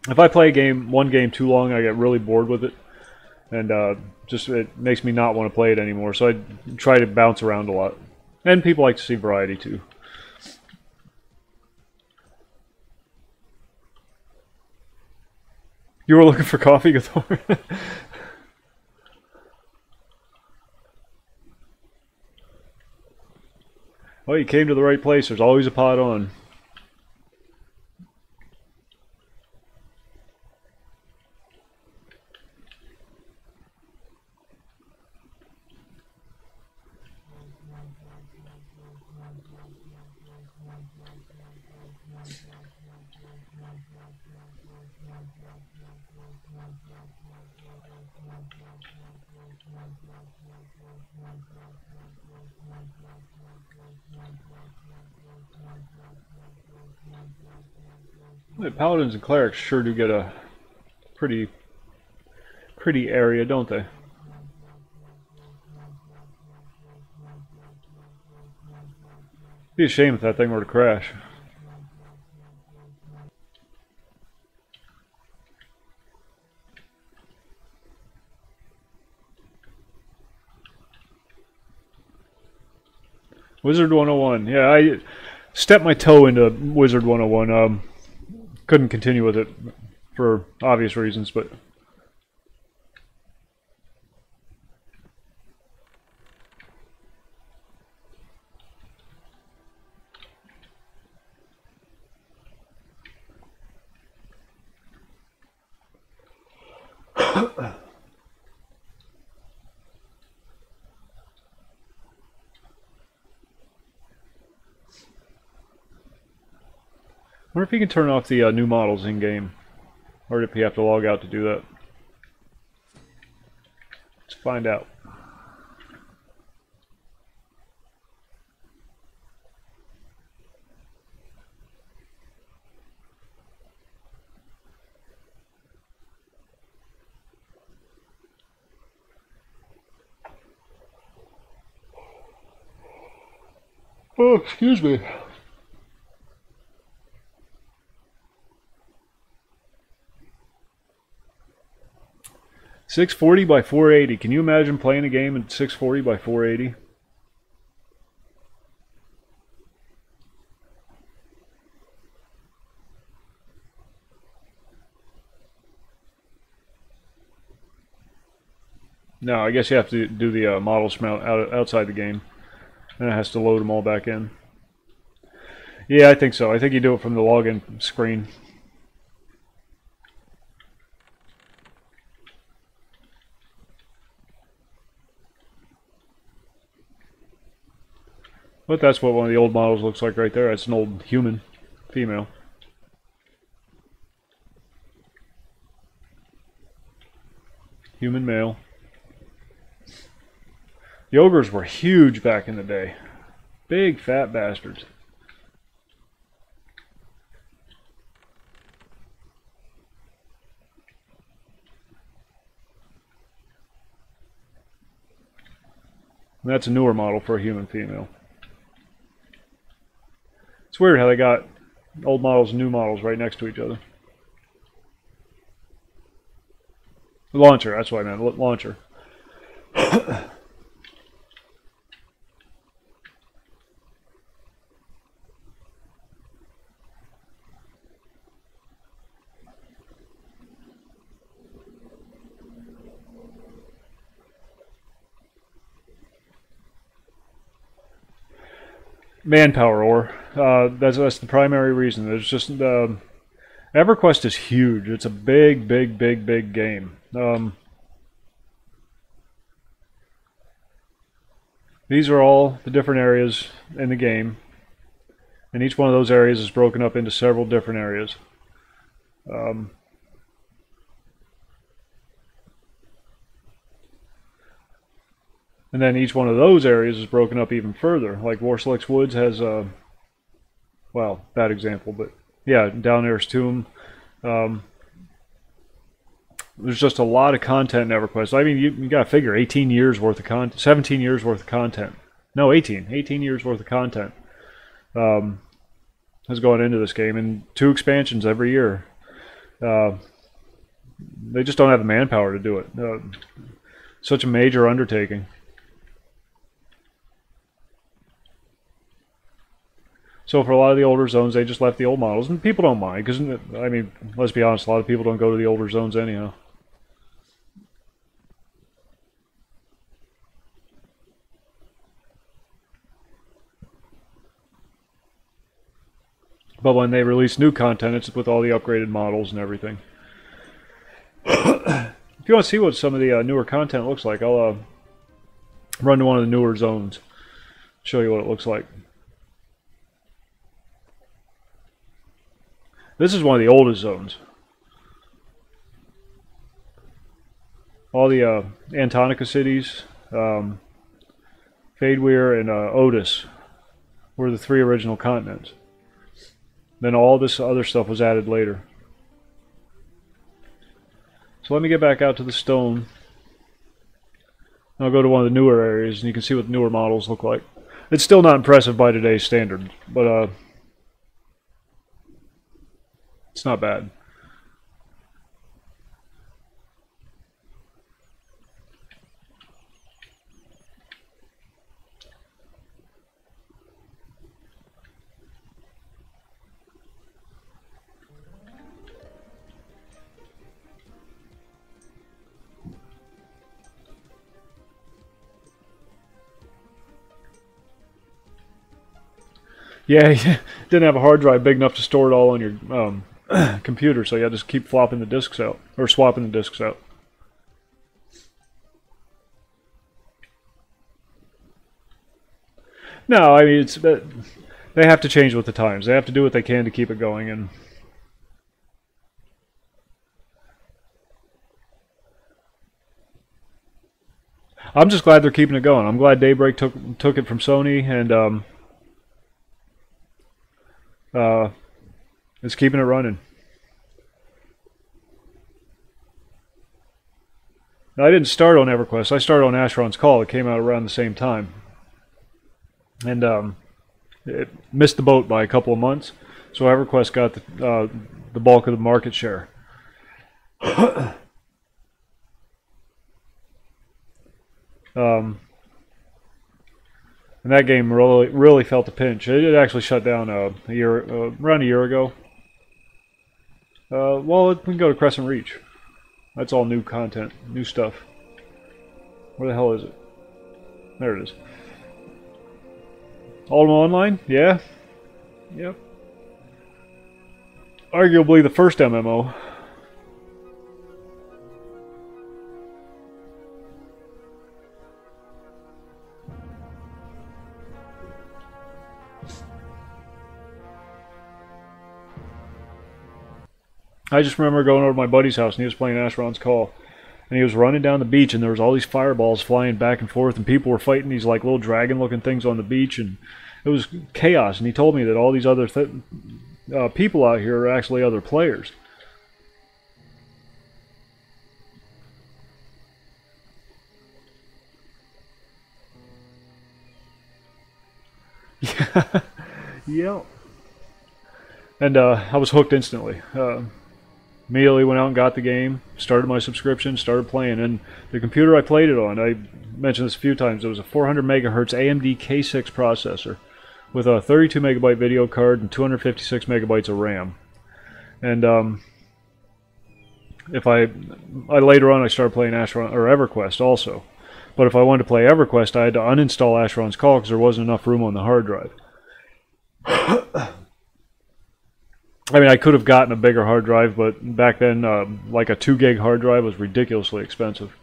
If I play one game too long, I get really bored with it, and just it makes me not want to play it anymore. So I try to bounce around a lot, and people like to see variety too. You were looking for coffee, Gathor? Well, you came to the right place. There's always a pot on. The paladins and clerics sure do get a pretty area, don't they? Be a shame if that thing were to crash. Wizard 101. Yeah, I stepped my toe into Wizard 101. Couldn't continue with it for obvious reasons, but I wonder if you can turn off the new models in game, or if you have to log out to do that. Let's find out. Oh, excuse me. .640 by 480. Can you imagine playing a game at 640 by 480? No, I guess you have to do the models from outside the game. And it has to load them all back in. Yeah, I think so. I think you do it from the login screen. But that's what one of the old models looks like right there. That's an old human, female. Human male. The ogres were huge back in the day. Big fat bastards. And that's a newer model for a human female. It's weird how they got old models and new models right next to each other. Launcher, that's what I meant. Launcher. Manpower ore. That's the primary reason. There's just EverQuest is huge. It's a big game. These are all the different areas in the game, and each one of those areas is broken up into several different areas. And then each one of those areas is broken up even further. Like Warselec's Woods has well, bad example, but yeah, down there's Tomb. There's just a lot of content in EverQuest. I mean, you got to figure 18 years worth of content, 17 years worth of content. No, 18 years worth of content has gone into this game, and 2 expansions every year. Uh, they just don't have the manpower to do it. Such a major undertaking. So for a lot of the older zones, they just left the old models, and people don't mind because, I mean, let's be honest, a lot of people don't go to the older zones anyhow. But when they release new content, it's with all the upgraded models and everything. If you want to see what some of the newer content looks like, I'll run to one of the newer zones, show you what it looks like. This is one of the oldest zones. All the Antonica cities, Fadeweir, and Otis were the 3 original continents. Then all this other stuff was added later. So let me get back out to the stone. I'll go to one of the newer areas and you can see what the newer models look like. It's still not impressive by today's standards, but it's not bad. Yeah, you didn't have a hard drive big enough to store it all on your computer, so you had to just keep flopping the disks out, or swapping the disks out. No, I mean, it's they have to change with the times. They have to do what they can to keep it going, and I'm just glad they're keeping it going. I'm glad Daybreak took it from Sony, and it's keeping it running. Now, I didn't start on EverQuest. I started on Asheron's Call. It came out around the same time. And it missed the boat by a couple of months. So EverQuest got the bulk of the market share. And that game really felt the pinch. It actually shut down around a year ago. Well, we can go to Crescent Reach. That's all new content, new stuff. Where the hell is it? There it is. Ultima Online? Yeah. Yep. Arguably the first MMO. I just remember going over to my buddy's house and he was playing Asheron's Call. And he was running down the beach and there was all these fireballs flying back and forth and people were fighting these like little dragon looking things on the beach and it was chaos. And he told me that all these other people out here are actually other players. Yeah. Yeah. And I was hooked instantly. Immediately went out and got the game, started my subscription, started playing, and the computer I played it on, I mentioned this a few times, it was a 400 megahertz AMD K6 processor with a 32 megabyte video card and 256 megabytes of RAM. And if I later on I started playing Asheron or EverQuest also, but if I wanted to play EverQuest, I had to uninstall Asheron's Call because there wasn't enough room on the hard drive. I mean, I could have gotten a bigger hard drive, but back then, like a 2 gig hard drive was ridiculously expensive.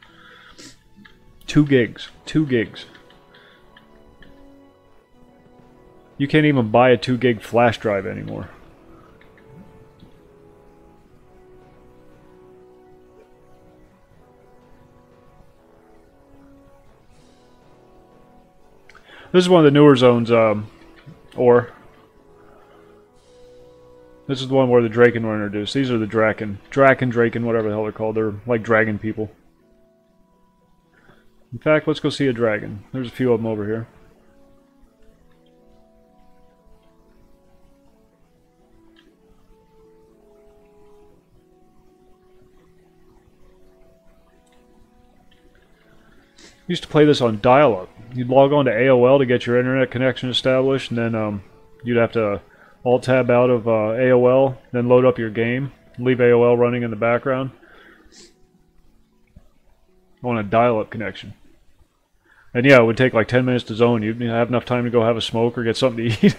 2 gigs. 2 gigs. You can't even buy a 2 gig flash drive anymore. This is one of the newer zones, This is the one where the Draken were introduced. These are the Draken, whatever the hell they're called. They're like dragon people. In fact, let's go see a dragon. There's a few of them over here. used to play this on dial-up. You'd log on to AOL to get your internet connection established, and then you'd have to Alt-tab out of AOL, then load up your game, leave AOL running in the background on a dial-up connection. And yeah, it would take like 10 minutes to zone. You'd have enough time to go have a smoke or get something to eat.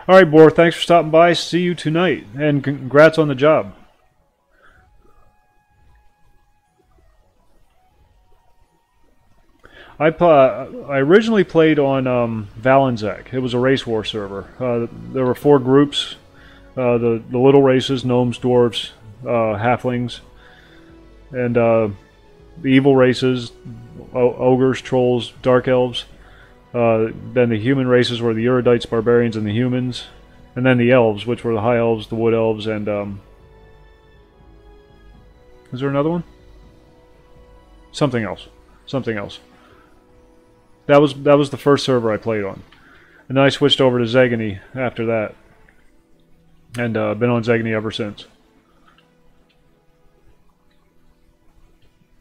Alright, Boar, thanks for stopping by. See you tonight. And congrats on the job. I originally played on Valenzac. It was a race war server. There were 4 groups. The little races, gnomes, dwarves, halflings, and the evil races, ogres, trolls, dark elves. Then the human races were the erudites, barbarians, and the humans. And then the elves, which were the high elves, the wood elves, and is there another one? Something else. Something else. That was the first server I played on. And then I switched over to Zegany after that. And been on Zegany ever since.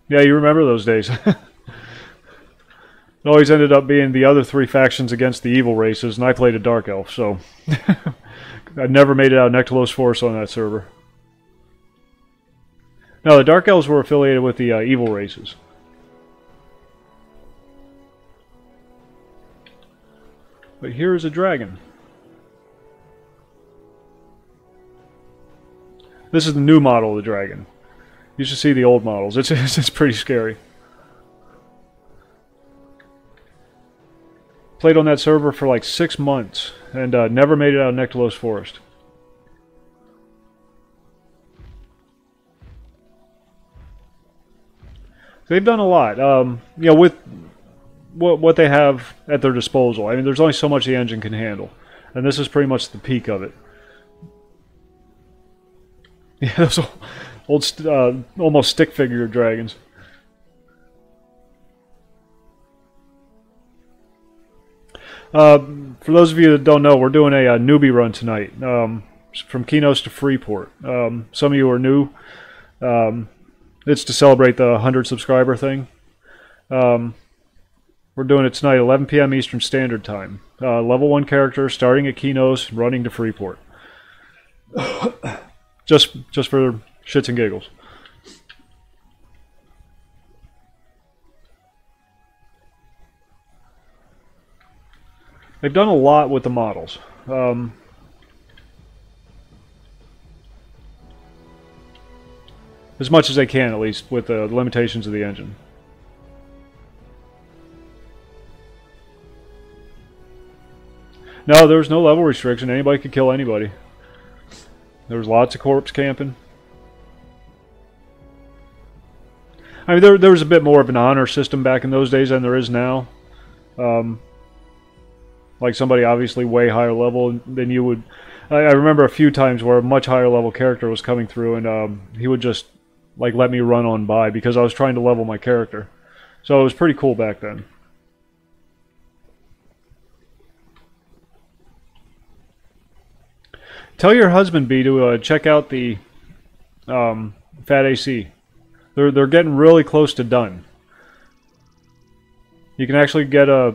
Yeah, you remember those days. It always ended up being the other 3 factions against the evil races, and I played a Dark Elf, so... I never made it out of Nectalos Force on that server. No, the Dark Elves were affiliated with the evil races. But here is a dragon. This is the new model of the dragon. You should see the old models. It's pretty scary. Played on that server for like 6 months and never made it out of Nectalos Forest. They've done a lot. You know, with what they have at their disposal. I mean, there's only so much the engine can handle, and this is pretty much the peak of it. Yeah, those old, almost stick figure dragons. For those of you that don't know, we're doing a newbie run tonight, from Kinos to Freeport. Some of you are new. It's to celebrate the 100 subscriber thing. We're doing it tonight, 11 p.m. Eastern Standard Time. Level 1 character, starting at Kinos, running to Freeport. just for shits and giggles. They've done a lot with the models. As much as they can, at least, with the limitations of the engine. No, there was no level restriction. Anybody could kill anybody. There was lots of corpse camping. I mean, there was a bit more of an honor system back in those days than there is now. Like somebody obviously way higher level than you would. I remember a few times where a much higher level character was coming through, and he would just like let me run on by because I was trying to level my character. So it was pretty cool back then. Tell your husband, B, to check out the Fat AC. They're getting really close to done. You can actually get a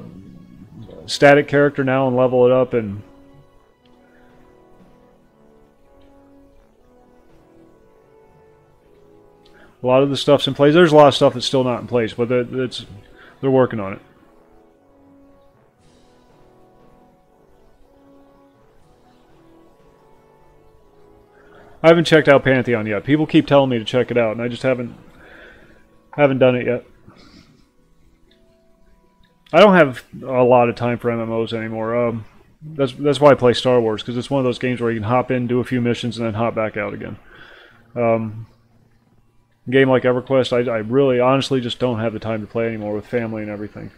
static character now and level it up, and a lot of the stuff's in place. There's a lot of stuff that's still not in place, but they're working on it. I haven't checked out Pantheon yet. People keep telling me to check it out, and I just haven't done it yet. I don't have a lot of time for MMOs anymore. That's why I play Star Wars, because it's one of those games where you can hop in, do a few missions, and then hop back out again. A game like EverQuest, I really, honestly, just don't have the time to play anymore with family and everything.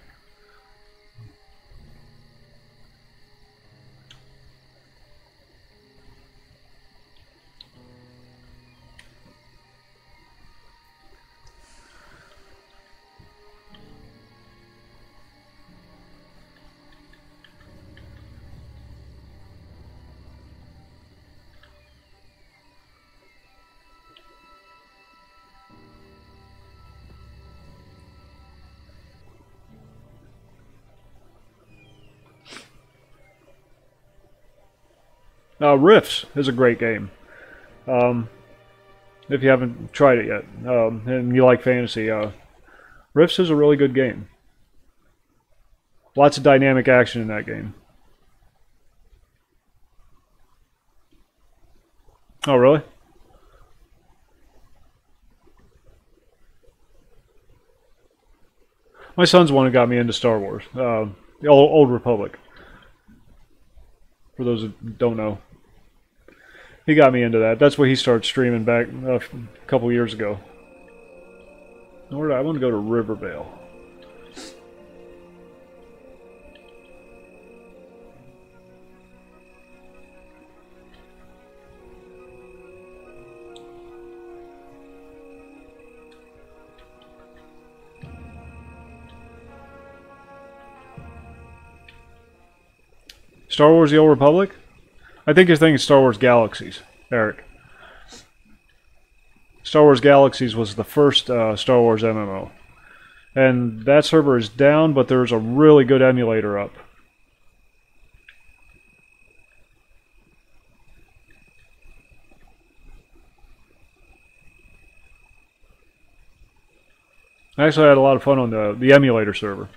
Rifts is a great game. If you haven't tried it yet, and you like fantasy, Rifts is a really good game. Lots of dynamic action in that game. Oh, really? My son's the one who got me into Star Wars, the Old Republic. For those who don't know, he got me into that. That's what he started streaming back a couple years ago. I want to go to Rivervale. Star Wars: The Old Republic? I think you're thinking Star Wars Galaxies, Eric. Star Wars Galaxies was the first Star Wars MMO. And that server is down, but there's a really good emulator up. I actually had a lot of fun on the emulator server.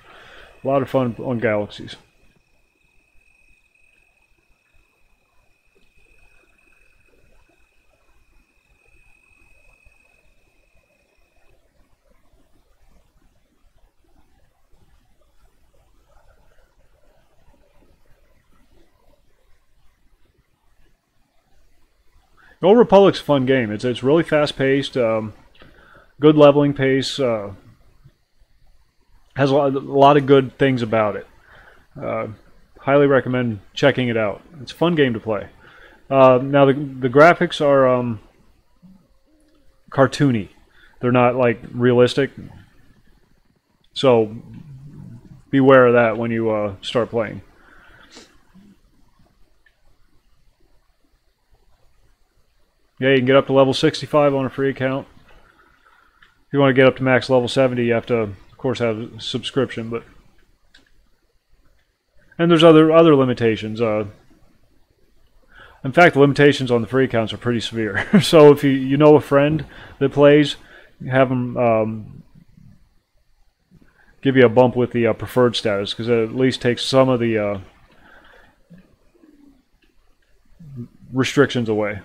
A lot of fun on Galaxies. Old Republic's a fun game. It's really fast paced, good leveling pace. Has a lot of good things about it. Highly recommend checking it out. It's a fun game to play. Now the graphics are cartoony. They're not like realistic. So beware of that when you start playing. Yeah, you can get up to level 65 on a free account. If you want to get up to max level 70, you have to, of course, have a subscription. And there's other limitations. In fact, the limitations on the free accounts are pretty severe. So if you know a friend that plays, have them give you a bump with the preferred status, because it at least takes some of the restrictions away.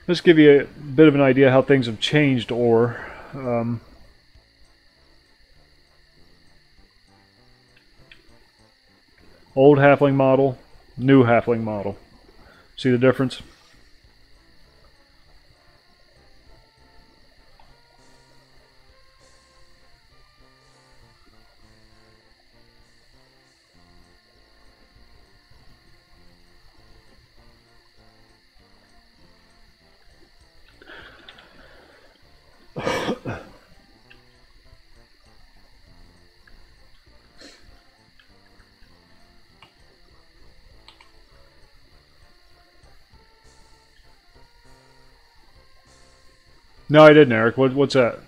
Let's give you a bit of an idea how things have changed, or old halfling model, new halfling model. See the difference? No, I didn't, Eric. What's that?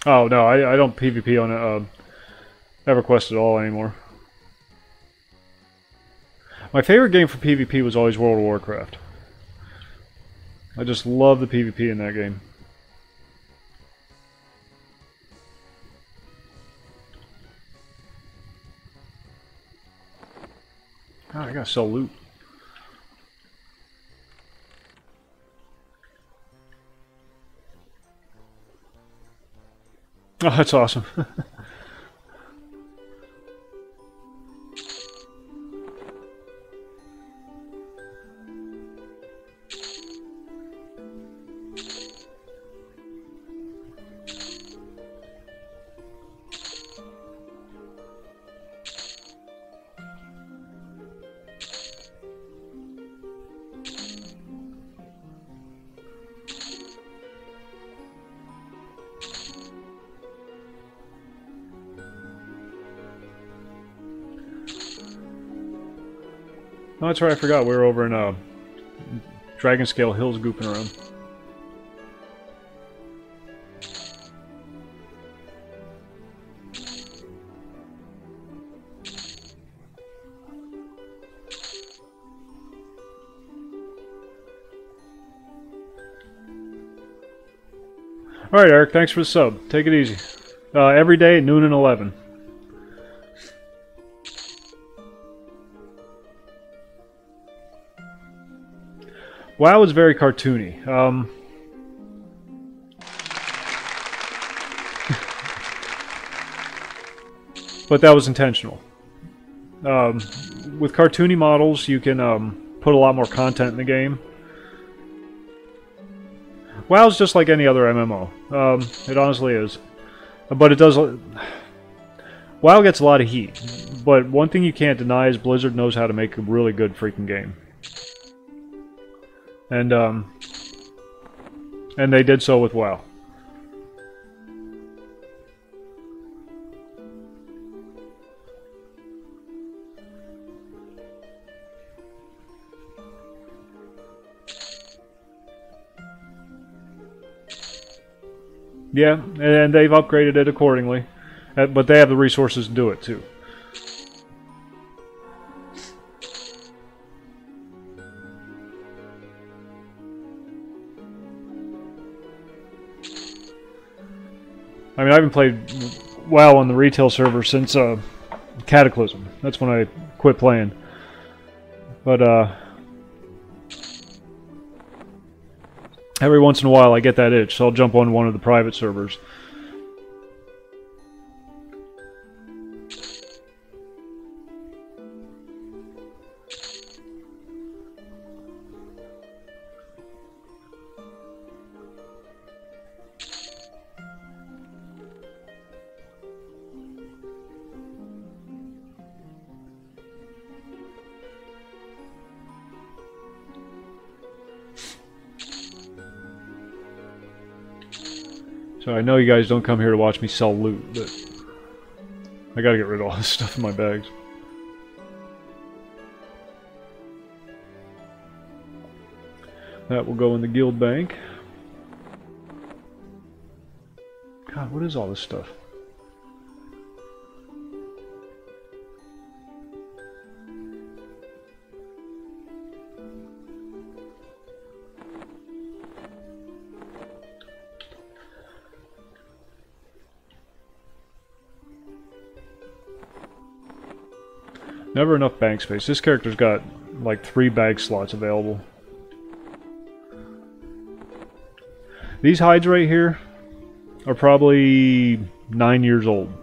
Oh, no, I don't PvP on EverQuest at all anymore. My favorite game for PvP was always World of Warcraft. I just love the PvP in that game. God, I gotta sell loot. Oh, that's awesome. Oh, that's right, I forgot. We were over in Dragon Scale Hills gooping around. Alright, Eric, thanks for the sub. Take it easy. Every day at noon and 11. WoW is very cartoony. But that was intentional. With cartoony models, you can put a lot more content in the game. WoW's just like any other MMO. It honestly is. But it does... WoW gets a lot of heat. But one thing you can't deny is Blizzard knows how to make a really good freaking game. And they did so with WoW. Yeah, and they've upgraded it accordingly. But they have the resources to do it, too. I mean, I haven't played WoW on the retail server since Cataclysm. That's when I quit playing. But every once in a while I get that itch, so I'll jump on one of the private servers. So I know you guys don't come here to watch me sell loot, but I gotta get rid of all this stuff in my bags. That will go in the guild bank. God, what is all this stuff? Never enough bank space. This character's got like 3 bag slots available. These hides right here are probably 9 years old.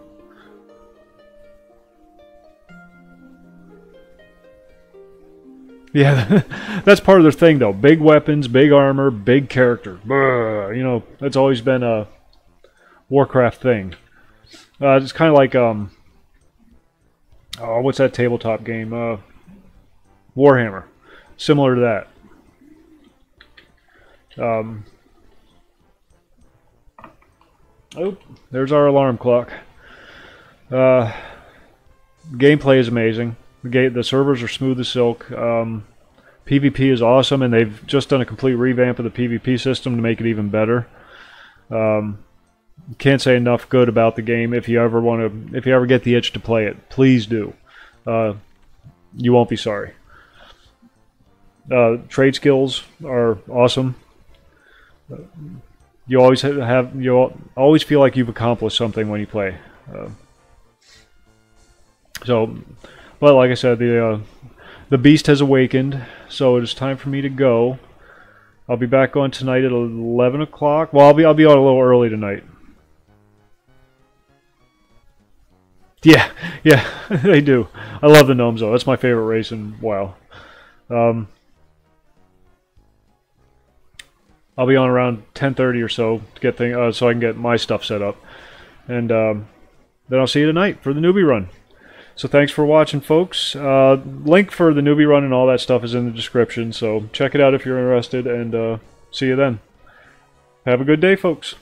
Yeah, that's part of their thing though. Big weapons, big armor, big character. You know, that's always been a Warcraft thing. It's kind of like oh, what's that tabletop game? Warhammer. Similar to that. Oh, there's our alarm clock. Gameplay is amazing. The servers are smooth as silk. PvP is awesome, and they've just done a complete revamp of the PvP system to make it even better. Can't say enough good about the game. If you ever get the itch to play it, please do. You won't be sorry. Trade skills are awesome. You always always feel like you've accomplished something when you play. But like I said, the beast has awakened, so it is time for me to go. I'll be back on tonight at 11 o'clock. Well, I'll be on a little early tonight. Yeah, they do. I love the gnomes though. That's my favorite race in WoW. I'll be on around 10:30 or so to get so I can get my stuff set up, and then I'll see you tonight for the Newbie Run. So thanks for watching, folks. Link for the Newbie Run and all that stuff is in the description, so check it out if you're interested, and see you then. Have a good day, folks.